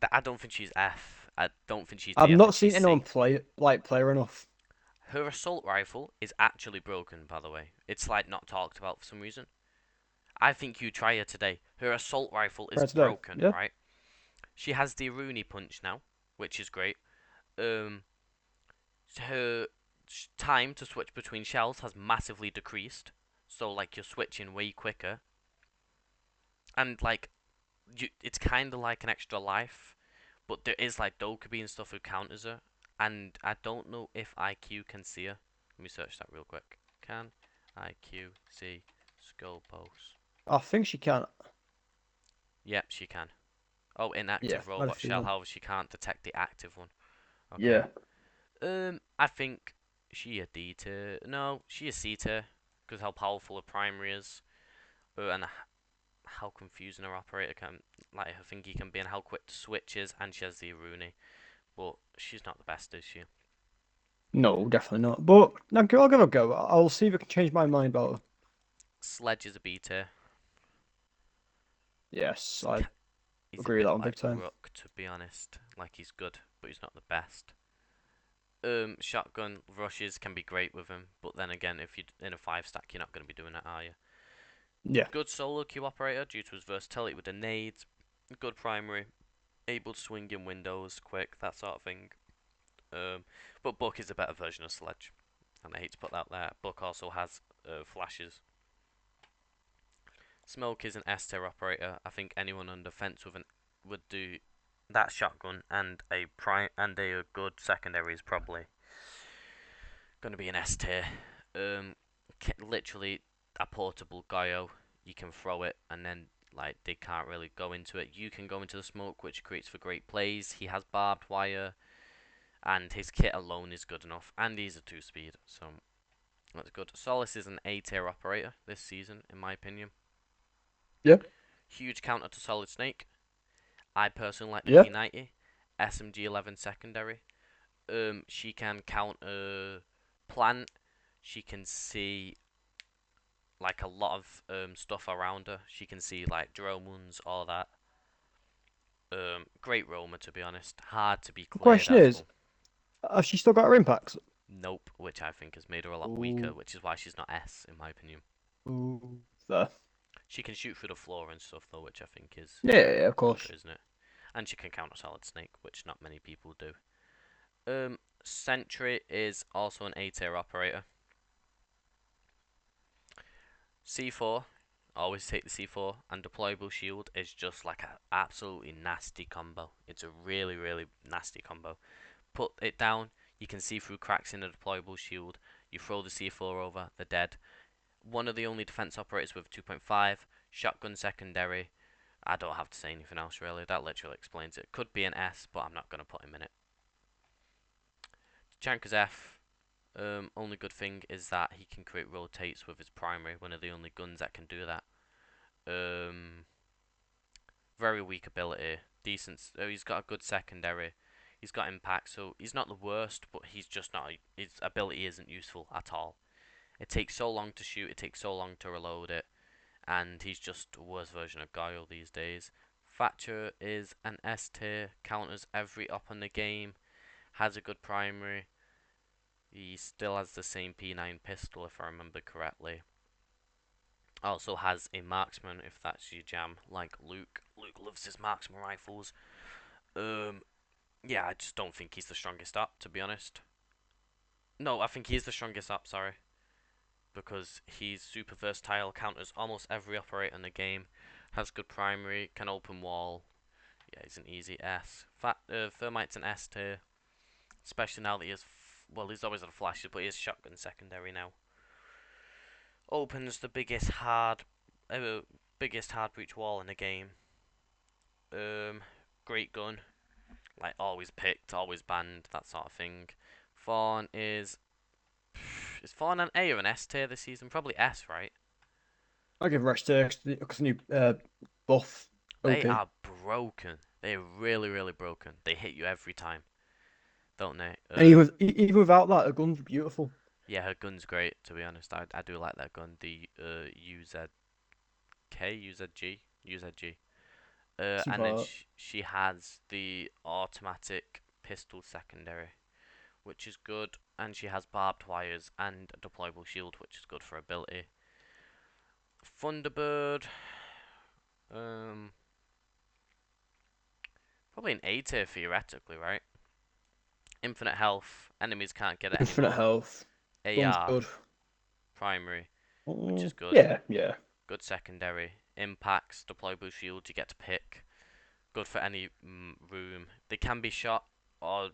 Speaker 1: that I don't think she's F. I don't think she's
Speaker 2: I've
Speaker 1: D. I
Speaker 2: not
Speaker 1: think
Speaker 2: seen
Speaker 1: she's
Speaker 2: anyone
Speaker 1: C.
Speaker 2: play her enough.
Speaker 1: Her assault rifle is actually broken, by the way. It's like not talked about for some reason. I think you try her today. Her assault rifle is
Speaker 2: Right today.
Speaker 1: broken,
Speaker 2: Yeah.
Speaker 1: right? She has the Rooney punch now, which is great. Um, her time to switch between shells has massively decreased. So like you're switching way quicker, and like it's kind of like an extra life, but there is like Dokkaebi and stuff who counters her, and I don't know if IQ can see her. Let me search that real quick. Can IQ see Skullpulse?
Speaker 2: I think she can.
Speaker 1: Yep, she can. Oh,
Speaker 2: Yeah,
Speaker 1: inactive
Speaker 2: I had a
Speaker 1: robot shell.
Speaker 2: feeling.
Speaker 1: However, she can't detect the active one. Okay.
Speaker 2: Yeah.
Speaker 1: I think she a D tier. No, she a C tier because how powerful her primary is, and how confusing her operator can, like her thingy can be, and how quick the switch is, and she has the Rooney. But she's not the best, is she?
Speaker 2: No, definitely not. But no, I'll give it a go. I'll see if I can change my mind about her.
Speaker 1: Sledge is a B tier.
Speaker 2: Yes, I
Speaker 1: He's a
Speaker 2: agree with
Speaker 1: bit
Speaker 2: that one
Speaker 1: like
Speaker 2: big time.
Speaker 1: Rook, to be honest. Like he's good, but he's not the best. Shotgun rushes can be great with him, but then again, if you're in a 5 stack, you're not going to be doing that, are you?
Speaker 2: Yeah.
Speaker 1: Good solo queue operator due to his versatility with the nades. Good primary, able to swing in windows quick, that sort of thing. But Buck is a better version of Sledge, and I hate to put that there. Buck also has flashes. Smoke is an S tier operator. I think anyone on defense with an would do that shotgun and a good secondary is probably going to be an S tier. Um, literally a portable Gaio. You can throw it and then like they can't really go into it. You can go into the smoke, which creates for great plays. He has barbed wire, and his kit alone is good enough. And he's a 2-speed, so that's good. Solace is an A tier operator this season, in my opinion.
Speaker 2: Yeah.
Speaker 1: Huge counter to Solid Snake. I personally like the
Speaker 2: Yeah.
Speaker 1: P90. SMG11 secondary. She can counter plant. She can see like a lot of stuff around her. She can see like drones, all that. Great roamer to be honest. Hard to be
Speaker 2: The
Speaker 1: cleared
Speaker 2: question
Speaker 1: as
Speaker 2: is,
Speaker 1: well.
Speaker 2: has she still got her impacts?
Speaker 1: Nope, which I think has made her a lot weaker,
Speaker 2: Ooh.
Speaker 1: which is why she's not S in my opinion.
Speaker 2: Ooh. There.
Speaker 1: She can shoot through the floor and stuff though, which I think is
Speaker 2: Yeah, yeah, yeah, of
Speaker 1: weaker,
Speaker 2: course.
Speaker 1: isn't it? And she can counter Solid Snake, which not many people do. Sentry is also an A tier operator. C4, always take the C4, and deployable shield is just like an absolutely nasty combo. It's a really, really nasty combo. Put it down, you can see through cracks in the deployable shield. You throw the C4 over, they're dead. One of the only defense operators with 2.5, shotgun secondary. I don't have to say anything else really. That literally explains it. Could be an S, but I'm not going to put him in it. Chanka's F. Only good thing is that he can create rotates with his primary. One of the only guns that can do that. Um, very weak ability. Decent. He's got a good secondary. He's got impact, so he's not the worst, but he's just not. His ability isn't useful at all. It takes so long to shoot. It takes so long to reload it, and he's just a worse version of Guile these days. Thatcher is an S tier. Counters every op in the game. Has a good primary. He still has the same P9 pistol, if I remember correctly. Also has a marksman, if that's your jam, like Luke. Luke loves his marksman rifles. Um, yeah, I just don't think he's the strongest up, to be honest. No, I think he's the strongest up, sorry. Because he's super versatile, counters almost every operator in the game, has good primary, can open wall. Yeah, he's an easy S. Thermite's an S tier, especially now that he has, well, he's always had flashes, but he has shotgun secondary now. Opens the uh, biggest hard breach wall in the game. Um, great gun, like always picked, always banned, that sort of thing. Fawn is Fawn an A or an S tier this season? Probably S, right?
Speaker 2: I give her a tier because the new buff
Speaker 1: They
Speaker 2: OP.
Speaker 1: are broken. They're really, really broken. They hit you every time, don't they?
Speaker 2: And even without that, the gun's beautiful.
Speaker 1: Yeah, her gun's great. To be honest, I do like that gun. The UZK, UZG, UZG. And then
Speaker 2: Super.
Speaker 1: she has the automatic pistol secondary, which is good, and she has barbed wires and a deployable shield, which is good for ability. Thunderbird, um, probably an A tier theoretically, right? Infinite health, enemies can't get it
Speaker 2: Infinite
Speaker 1: anymore.
Speaker 2: health. Gun's
Speaker 1: AR,
Speaker 2: good.
Speaker 1: primary, which is good.
Speaker 2: Yeah, yeah.
Speaker 1: Good secondary. Impacts, deployable shield, you get to pick. Good for any room. They can be shot or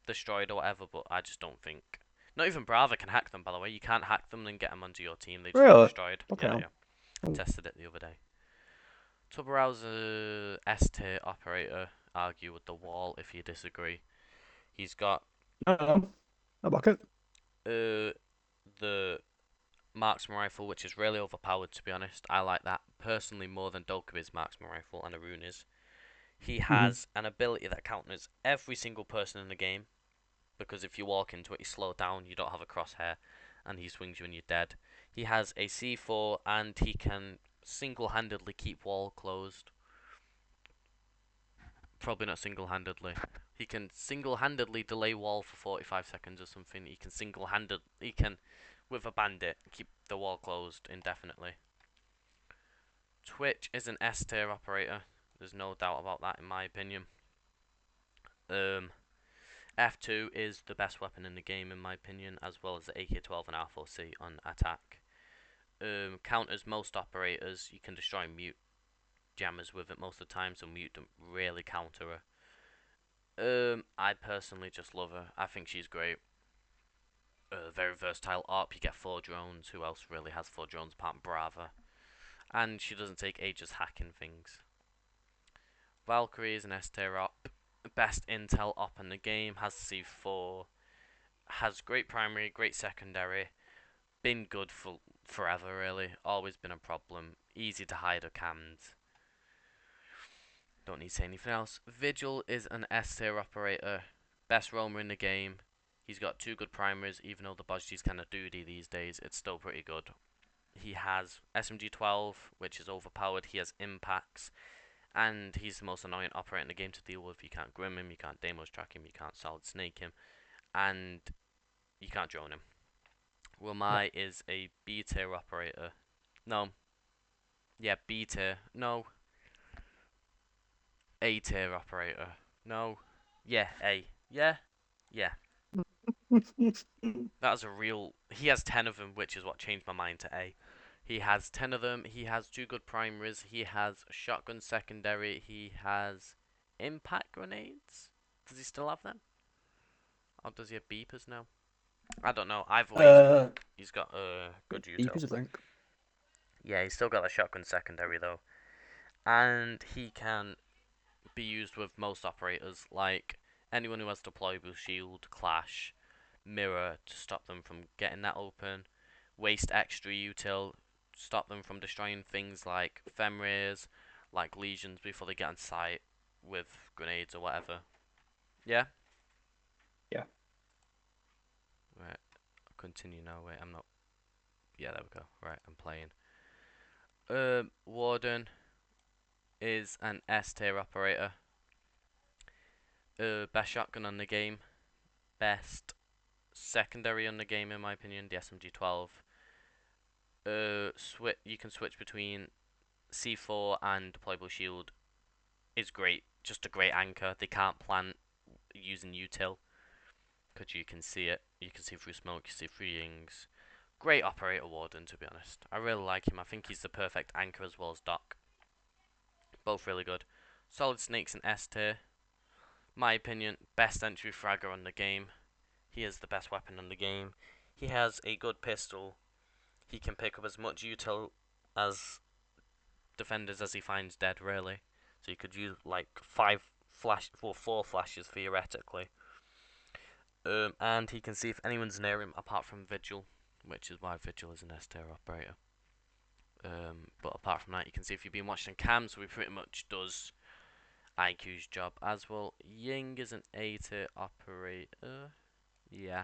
Speaker 1: destroyed or whatever, but I just don't think. Not even Brava can hack them, by the way. You can't hack them and get them onto your team. They just get
Speaker 2: Really?
Speaker 1: destroyed. Yeah,
Speaker 2: Okay.
Speaker 1: yeah. I tested it the other day. Tuberow's a S tier operator. Argue with the wall if you disagree. He's got
Speaker 2: I back it.
Speaker 1: the marksman rifle, which is really overpowered to be honest. I like that personally more than Dokkaebi's marksman rifle and Aruna's. He
Speaker 2: Hmm.
Speaker 1: has an ability that counters every single person in the game because if you walk into it, you slow down, you don't have a crosshair, and he swings you and you're dead. He has a C4 and he can single-handedly keep wall closed. Probably not single-handedly. He can single-handedly delay wall for 45 seconds or something. He can, with a bandit, keep the wall closed indefinitely. Twitch is an S tier operator. There's no doubt about that in my opinion. Um, F2 is the best weapon in the game in my opinion, as well as the AK-12 and R4C on attack. Counters most operators. You can destroy mute jammers with it most of the time, so mute don't really counter her. I personally just love her. I think she's great. Very versatile op. You get 4 drones. Who else really has 4 drones apart from Brava? And she doesn't take ages hacking things. Valkyrie is an S tier op. Best intel op in the game. Has C4. Has great primary, great secondary. Been good for forever really. Always been a problem. Easy to hide her cams. Don't need to say anything else. Vigil is an S tier operator. Best roamer in the game. He's got 2 good primaries, even though the Bodgi's kind of doody these days, it's still pretty good. He has SMG-12, which is overpowered. He has impacts, and he's the most annoying operator in the game to deal with. You can't grim him, you can't Deimos track him, you can't solid snake him, and you can't drone him.
Speaker 2: Yeah.
Speaker 1: Wilmai is a B tier operator. No, yeah, B tier. No, A tier operator. No, yeah, A. Yeah, yeah. That's a real. He has 10 of them, which is what changed my mind to A. He has 10 of them. He has 2 good primaries. He has a shotgun secondary. He has impact grenades. Does he still have them? Or does he have beepers now? I don't know. Either way,
Speaker 2: Uh,
Speaker 1: he's got good util.
Speaker 2: Beepers, I think.
Speaker 1: Yeah, he's still got a shotgun secondary though, and he can be used with most operators, like anyone who has deployable shield, clash, mirror to stop them from getting that open, waste extra util, stop them from destroying things like Femrays, like legions before they get on site with grenades or whatever. Yeah?
Speaker 2: Yeah.
Speaker 1: Right, I'll continue now. Wait, I'm not. Yeah, there we go. Right, I'm playing. Warden is an S tier operator. Best shotgun on the game. Best secondary on the game, in my opinion, the SMG-12. You can switch between C4 and deployable shield is great. Just a great anchor. They can't plant using util because you can see it. You can see through smoke. You see through yings. Great operator Warden, to be honest. I really like him. I think he's the perfect anchor as well as Doc. Both really good. Solid Snake's an S tier. My opinion, best entry fragger on the game. He is the best weapon in the game. He has a good pistol. He can pick up as much util as defenders as he finds dead, really. So you could use like 4 flashes theoretically. And he can see if anyone's near him apart from Vigil, which is why Vigil is an S tier operator. But apart from that, you can see if you've been watching cam, so he pretty much does IQ's job as well. Ying is an A tier operator. Yeah.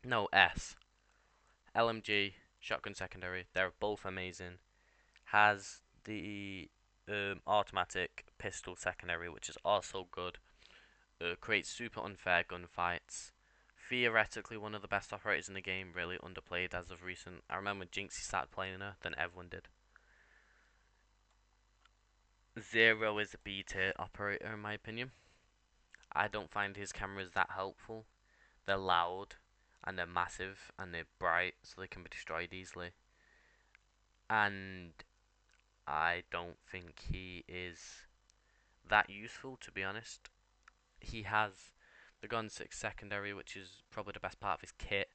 Speaker 1: No, S. LMG, shotgun secondary. They're both amazing. Has the automatic pistol secondary, which is also good. Creates super unfair gunfights. Theoretically, one of the best operators in the game, really underplayed as of recent. I remember when Jinxie started playing her, then everyone did. Zero is a B tier operator, in my opinion. I don't find his cameras that helpful. They're loud, and they're massive, and they're bright, so they can be destroyed easily. And I don't think he is that useful, to be honest. He has the gun 6 secondary, which is probably the best part of his kit.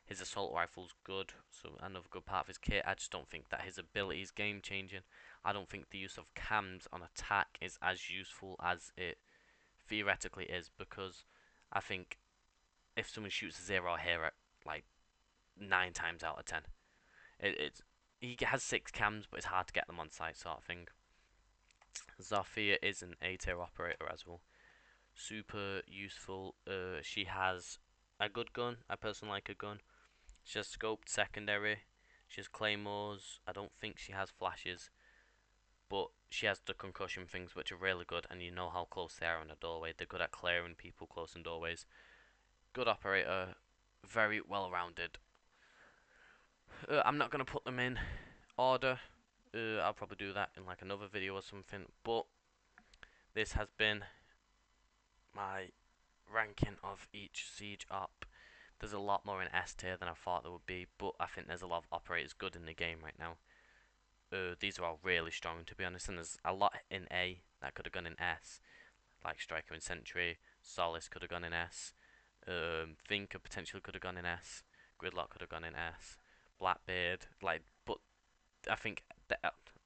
Speaker 1: His assault rifle's good, so another good part of his kit. I just don't think that his ability is game changing. I don't think the use of cams on attack is as useful as it theoretically is, because I think if someone shoots a zero here at like 9 times out of 10, it's he has 6 cams, but it's hard to get them on site, sort of thing. Zofia is an A tier operator as well. Super useful. She has a good gun. I personally like a gun. She has scoped secondary. She has claymores. I don't think she has flashes, but she has the concussion things, which are really good. And you know how close they are in a doorway. They're good at clearing people close in doorways. Good operator. Very well rounded. I'm not gonna put them in order. I'll probably do that in like another video or something. But this has been my ranking of each siege op. There's a lot more in S tier than I thought there would be, but I think there's a lot of operators good in the game right now. These are all really strong, to be honest, and there's a lot in A that could have gone in S, like Striker and Sentry. Solace could have gone in S. Thinker potentially could have gone in S. Gridlock could have gone in S. Blackbeard, like, but I think the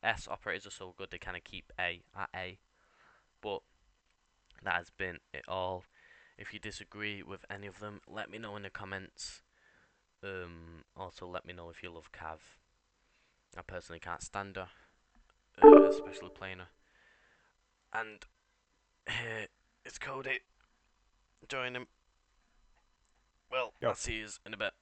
Speaker 1: S operators are so good they kind of keep A at A. But that has been it all. If you disagree with any of them, let me know in the comments. Also, let me know if you love Cav. I personally can't stand her, especially playing her. And here it's Cody. Join him. Well, I'll
Speaker 2: Yo.
Speaker 1: see you in a bit.